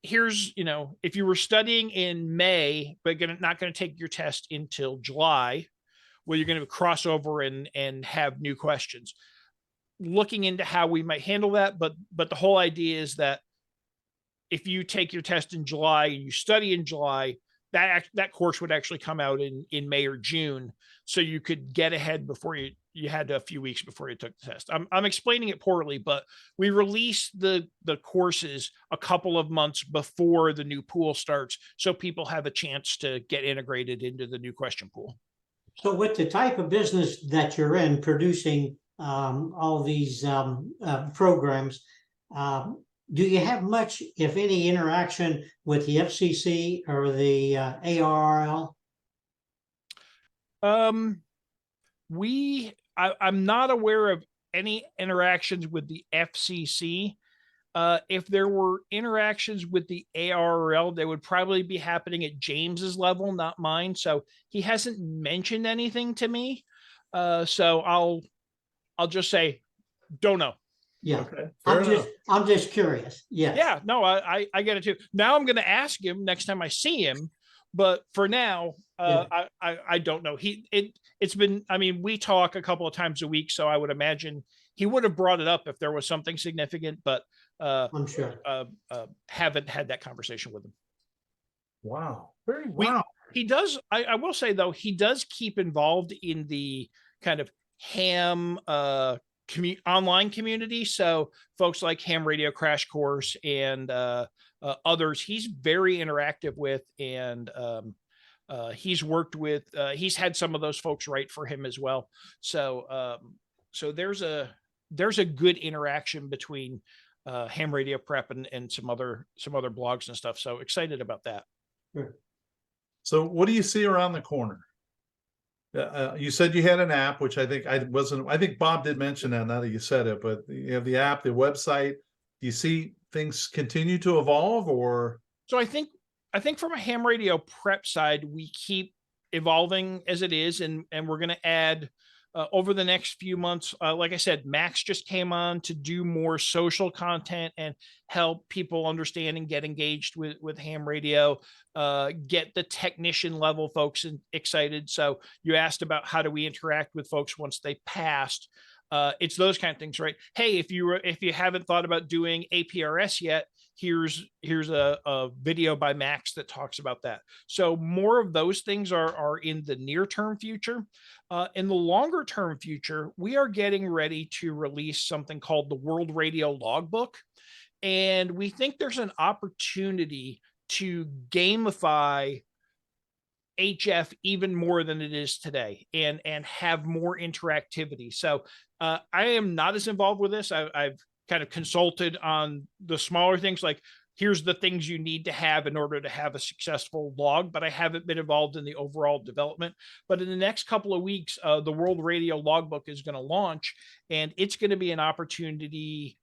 Here's, if you were studying in May, but not going to take your test until July, well, you're going to cross over and have new questions. Looking into how we might handle that, but the whole idea is that if you take your test in July and you study in July, that course would actually come out in May or June, so you could get ahead before you had a few weeks before you took the test. I'm explaining it poorly, but we release the courses a couple of months before the new pool starts, so people have a chance to get integrated into the new question pool. So with the type of business that you're in, producing all these programs, do you have much, if any, interaction with the FCC or the ARRL? I'm not aware of any interactions with the FCC. If there were interactions with the ARRL, they would probably be happening at James's level, not mine. So he hasn't mentioned anything to me. So I'll just say, don't know. Yeah, Okay. I'm just curious. Yes. Yeah, no, I get it too. Now I'm going to ask him next time I see him, but for now, I don't know. It's been, I mean, we talk a couple of times a week, so I would imagine he would have brought it up if there was something significant, but I'm sure. haven't had that conversation with him. Wow. Wow. He does. I will say though, he does keep involved in the kind of ham online community. So folks like Ham Radio Crash Course and others, he's very interactive with, and he's worked with. He's had some of those folks write for him as well. So so there's a good interaction between Ham Radio Prep and some other blogs and stuff. So excited about that. Sure. So what do you see around the corner? You said you had an app, which I think Bob did mention that now that you said it, but you have the app, the website. Do you see things continue to evolve, or? So I think from a Ham Radio Prep side, we keep evolving as it is, and we're going to add over the next few months. Like I said, Max just came on to do more social content and help people understand and get engaged with ham radio, get the technician level folks excited. So you asked about how do we interact with folks once they passed. It's those kind of things, right? Hey, if you haven't thought about doing APRS yet, here's a video by Max that talks about that. So more of those things are in the near term future. In the longer term future, we are getting ready to release something called the World Radio Logbook. And we think there's an opportunity to gamify HF even more than it is today, and have more interactivity. So I am not as involved with this. I've kind of consulted on the smaller things, like here's the things you need to have in order to have a successful log, but I haven't been involved in the overall development. But in the next couple of weeks, the World Radio Logbook is going to launch, and it's going to be an opportunity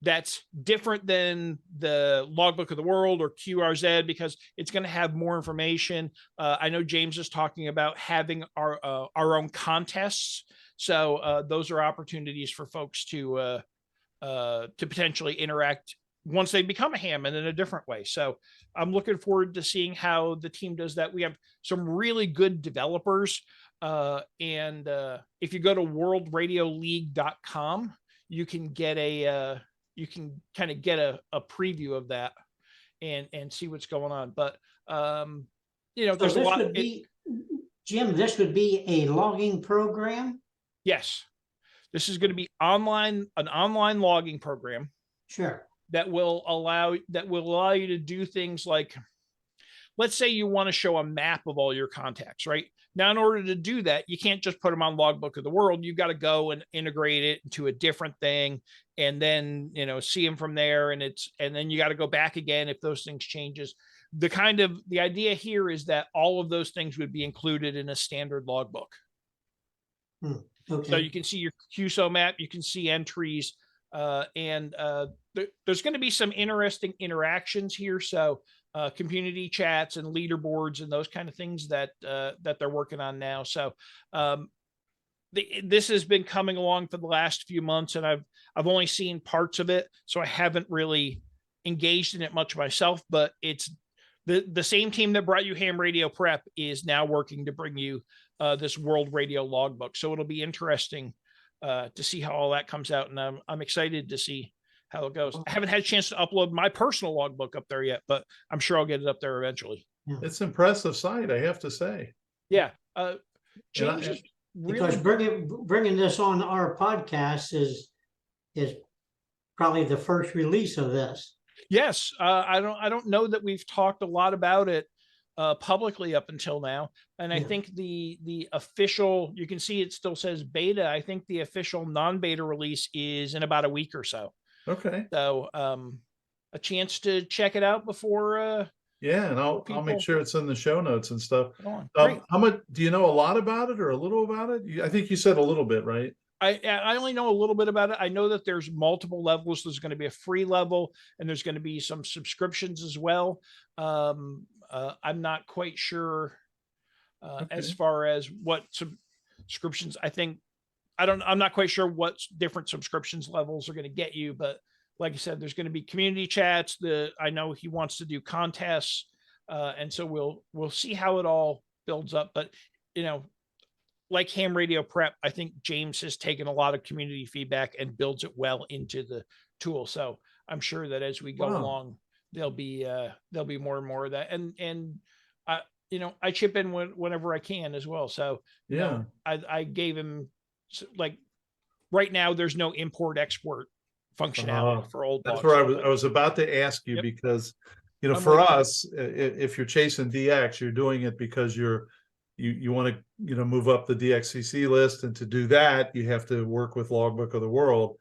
that's different than the Logbook of the World or QRZ, because it's going to have more information. I know James is talking about having our own contests. So those are opportunities for folks to potentially interact once they become a ham and in a different way. So I'm looking forward to seeing how the team does that. We have some really good developers. And if you go to worldradioleague.com, you can get you can kind of get a preview of that and see what's going on. But, there's a lot. Jim, this would be a logging program? Yes. This is going to be an online logging program. Sure. That will allow you to do things like, let's say you want to show a map of all your contacts, right? Now, in order to do that, you can't just put them on Logbook of the World. You've got to go and integrate it into a different thing, and then, see them from there. And then you got to go back again if those things changes. The idea here is that all of those things would be included in a standard logbook. Okay. So you can see your QSO map, you can see entries. There's going to be some interesting interactions here. So community chats and leaderboards and those kind of things that they're working on now. So this has been coming along for the last few months, and I've only seen parts of it, so I haven't really engaged in it much myself. But it's the same team that brought you Ham Radio Prep is now working to bring you this World Radio Logbook. So it'll be interesting to see how all that comes out, and I'm excited to see how it goes. I haven't had a chance to upload my personal logbook up there yet, but I'm sure I'll get it up there eventually. It's impressive site, I have to say. Yeah. Because really bringing this on our podcast is probably the first release of this. Yes. I don't know that we've talked a lot about it publicly up until now. And I think the official, you can see it still says beta. I think the official non-beta release is in about a week or so. Okay. So a chance to check it out before yeah, and I'll make sure it's in the show notes and stuff. Great. How much do you know? A lot about it or a little about it? I think you said a little bit, right? I only know a little bit about it. I know that there's multiple levels. There's going to be a free level, and there's going to be some subscriptions as well. I'm not quite sure as far as what subscriptions. I'm not quite sure what different subscriptions levels are going to get you, but like I said, there's going to be community chats. I know he wants to do contests, and so we'll see how it all builds up. But like Ham Radio Prep, I think James has taken a lot of community feedback and builds it well into the tool. So I'm sure that as we go along, there'll be more and more of that. And I chip in whenever I can as well. So I gave him, like, right now there's no import export functionality for old that's blogs. where I was about to ask you, because for us, if you're chasing DX, you're doing it because you want to move up the DXCC list, and to do that you have to work with Logbook of the World.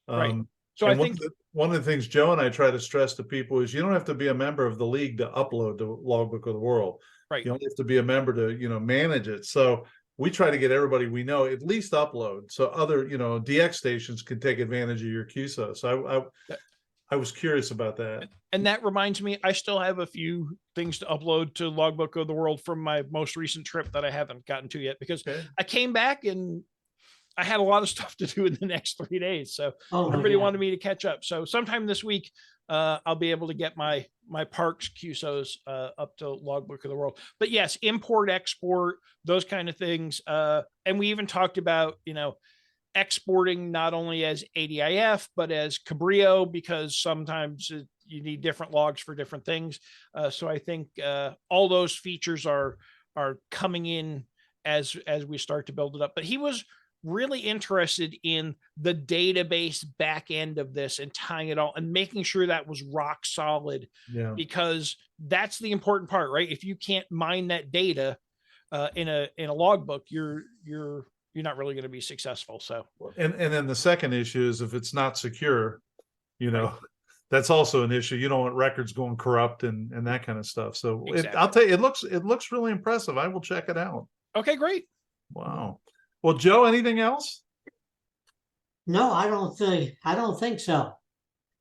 Right. So I think one of the things Joe and I try to stress to people is you don't have to be a member of the league to upload to Logbook of the World. Right. You don't have to be a member to manage it. So we try to get everybody we know at least upload, so other DX stations can take advantage of your QSO. So I was curious about that. And that reminds me, I still have a few things to upload to Logbook of the World from my most recent trip that I haven't gotten to yet, because I came back and I had a lot of stuff to do in the next 3 days. So everybody wanted me to catch up. So sometime this week, I'll be able to get my parks QSOs up to Logbook of the World. But yes, import, export, those kind of things. And we even talked about, exporting not only as ADIF, but as Cabrio, because sometimes you need different logs for different things. So I think all those features are coming in as we start to build it up. But he was really interested in the database back end of this and tying it all and making sure that was rock solid, because that's the important part, right? If you can't mine that data in a logbook, you're not really going to be successful. So, and then the second issue is if it's not secure, that's also an issue. You don't want records going corrupt and that kind of stuff. So I'll tell you, it looks really impressive. I will check it out. Okay, great. Wow. Well, Joe, anything else? No, I don't think so.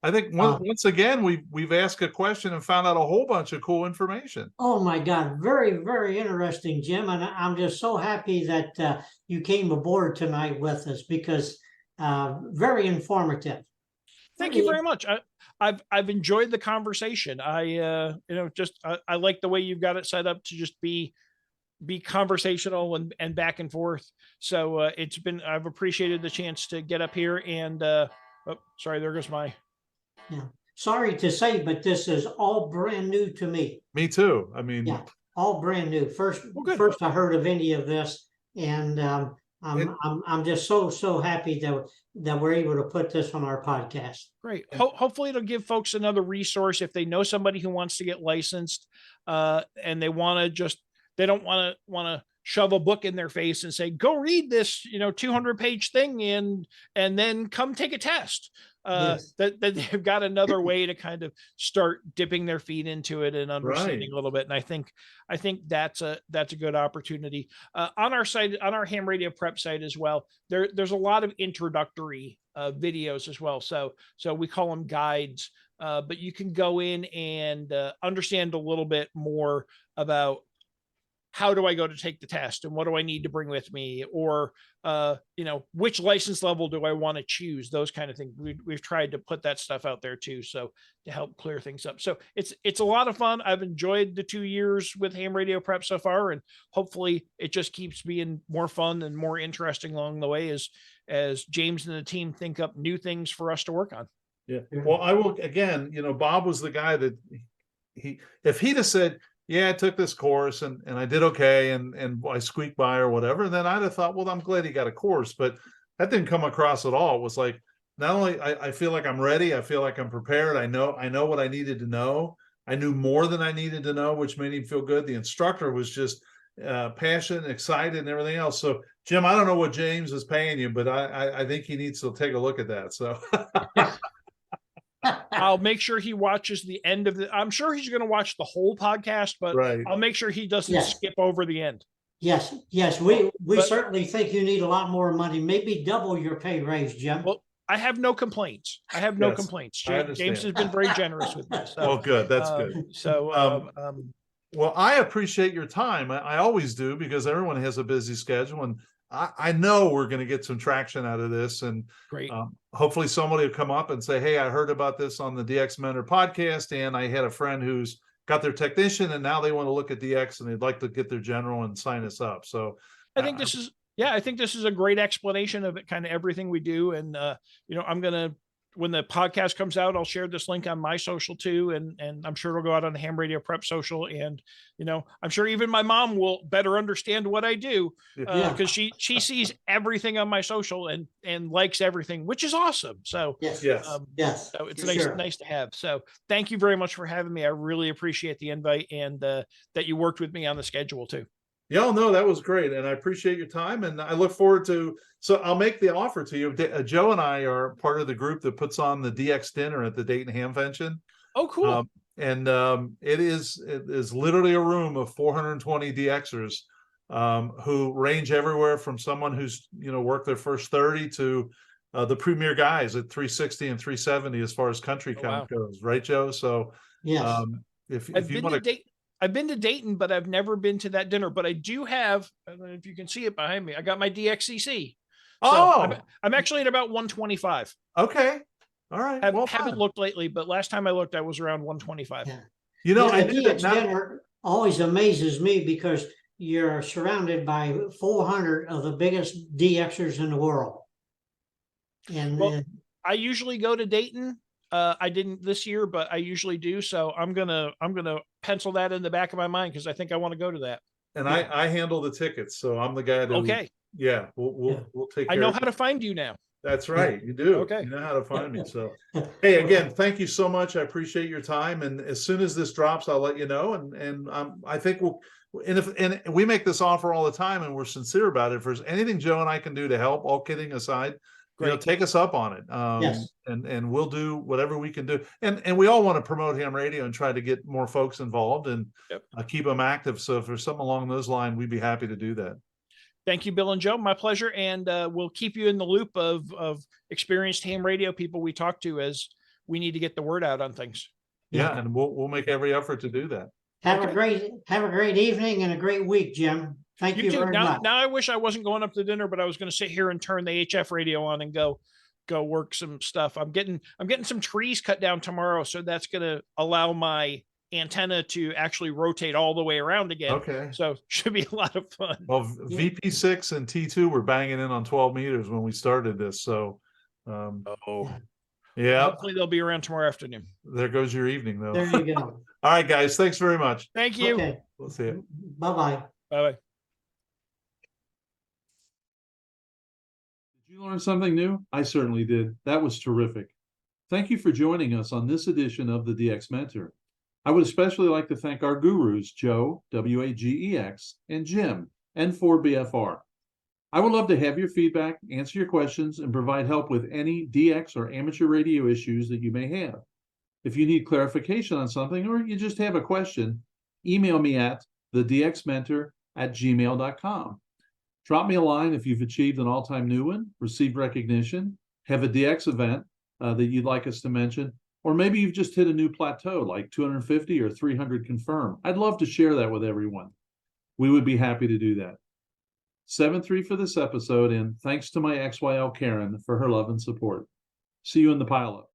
I think once again, we've asked a question and found out a whole bunch of cool information. Oh my God. Very, very interesting, Jim. And I'm just so happy that you came aboard tonight with us, because very informative. Thank you very much. I've enjoyed the conversation. I like the way you've got it set up to just be conversational and back and forth. So I've appreciated the chance to get up here and sorry, there goes my. Yeah. Sorry to say, but this is all brand new to me. Me too. I mean, all brand new. First I heard of any of this, and I'm just so happy that we're able to put this on our podcast. Great. Hopefully it'll give folks another resource if they know somebody who wants to get licensed, and they don't want to shove a book in their face and say, go read this, 200-page thing and then come take a test. Yes. That they've got another way to kind of start dipping their feet into it and understanding a little bit. And I think that's a good opportunity. On our site, on our ham radio prep site as well, there's a lot of introductory videos as well. So we call them guides, but you can go in and understand a little bit more about how do I go to take the test and what do I need to bring with me, or which license level do I want to choose, those kind of things. We've tried to put that stuff out there too, so to help clear things up. So it's a lot of fun. I've enjoyed the 2 years with ham radio prep so far, and hopefully it just keeps being more fun and more interesting along the way as James and the team think up new things for us to work on. Yeah. Well, I will, again, Bob was the guy that if he'd have said, yeah, I took this course and I did okay and I squeaked by or whatever, then I'd have thought, well, I'm glad he got a course. But that didn't come across at all. It was like, not only I feel like I'm ready, I feel like I'm prepared. I know what I needed to know. I knew more than I needed to know, which made him feel good. The instructor was just passionate, excited, and everything else. So, Jim, I don't know what James is paying you, but I think he needs to take a look at that. So I'll make sure he watches the end of I'm sure he's going to watch the whole podcast, but I'll make sure he doesn't skip over the end. Yes. We certainly think you need a lot more money, maybe double your pay raise, Jim. Well, I have no complaints. James has been very generous with me. So, well, good. That's good. So, well, I appreciate your time. I always do, because everyone has a busy schedule, and I know we're going to get some traction out of this, and great. Hopefully somebody will come up and say, hey, I heard about this on the DX Mentor podcast, and I had a friend who's got their technician and now they want to look at DX and they'd like to get their general and sign us up. So I think this is a great explanation of it, kind of everything we do. And, I'm going to, when the podcast comes out, I'll share this link on my social too. And I'm sure it'll go out on the Ham Radio Prep social. And, I'm sure even my mom will better understand what I do, because she sees everything on my social and likes everything, which is awesome. So yes. So it's nice to have. So thank you very much for having me. I really appreciate the invite and that you worked with me on the schedule too. Yeah, no, that was great. And I appreciate your time. And I look forward to, so I'll make the offer to you. Joe and I are part of the group that puts on the DX dinner at the Dayton Hamvention. Oh, cool. It is literally a room of 420 DXers who range everywhere from someone who's, worked their first 30 to the premier guys at 360 and 370 as far as country count goes. Right, Joe? So yes. If you want to... I've been to Dayton, but I've never been to that dinner. But I do have, I don't know if you can see it behind me, I got my DXCC. So I'm actually at about 125. Okay. All right. Haven't looked lately, but last time I looked, I was around 125. Yeah. I DX dinner always amazes me because you're surrounded by 400 of the biggest DXers in the world. And I usually go to Dayton. I didn't this year, but I usually do. So I'm gonna pencil that in the back of my mind because I think I want to go to that. And I handle the tickets, so I'm the guy that. Okay. We'll take care. I know how to find you now. That's right. You do. Okay. You know how to find me. So, hey, again, thank you so much. I appreciate your time. And as soon as this drops, I'll let you know. And I think and we make this offer all the time, and we're sincere about it. If there's anything Joe and I can do to help, all kidding aside, take us up on it. Yes. And we'll do whatever we can do. And we all want to promote ham radio and try to get more folks involved and keep them active. So if there's something along those lines, we'd be happy to do that. Thank you, Bill and Joe. My pleasure. And we'll keep you in the loop of experienced ham radio people we talk to as we need to get the word out on things. Yeah. And we'll make every effort to do that. Have a great evening and a great week, Jim. Thank you very much. Now I wish I wasn't going up to dinner, but I was going to sit here and turn the HF radio on and go work some stuff. I'm getting some trees cut down tomorrow, so that's going to allow my antenna to actually rotate all the way around again. Okay. So should be a lot of fun. Well, VP6 and T2 were banging in on 12 meters when we started this. So, yeah. Hopefully they'll be around tomorrow afternoon. There goes your evening, though. There you go. All right, guys. Thanks very much. Thank you. Okay. We'll see you. Bye-bye. Bye-bye. Did you learn something new? I certainly did. That was terrific. Thank you for joining us on this edition of the DX Mentor. I would especially like to thank our gurus, Joe, WAGEX, and Jim, N4BFR. I would love to have your feedback, answer your questions, and provide help with any DX or amateur radio issues that you may have. If you need clarification on something or you just have a question, email me at thedxmentor@gmail.com. Drop me a line if you've achieved an all-time new one, received recognition, have a DX event that you'd like us to mention, or maybe you've just hit a new plateau like 250 or 300 confirmed. I'd love to share that with everyone. We would be happy to do that. 7-3 for this episode, and thanks to my XYL Karen for her love and support. See you in the pileup.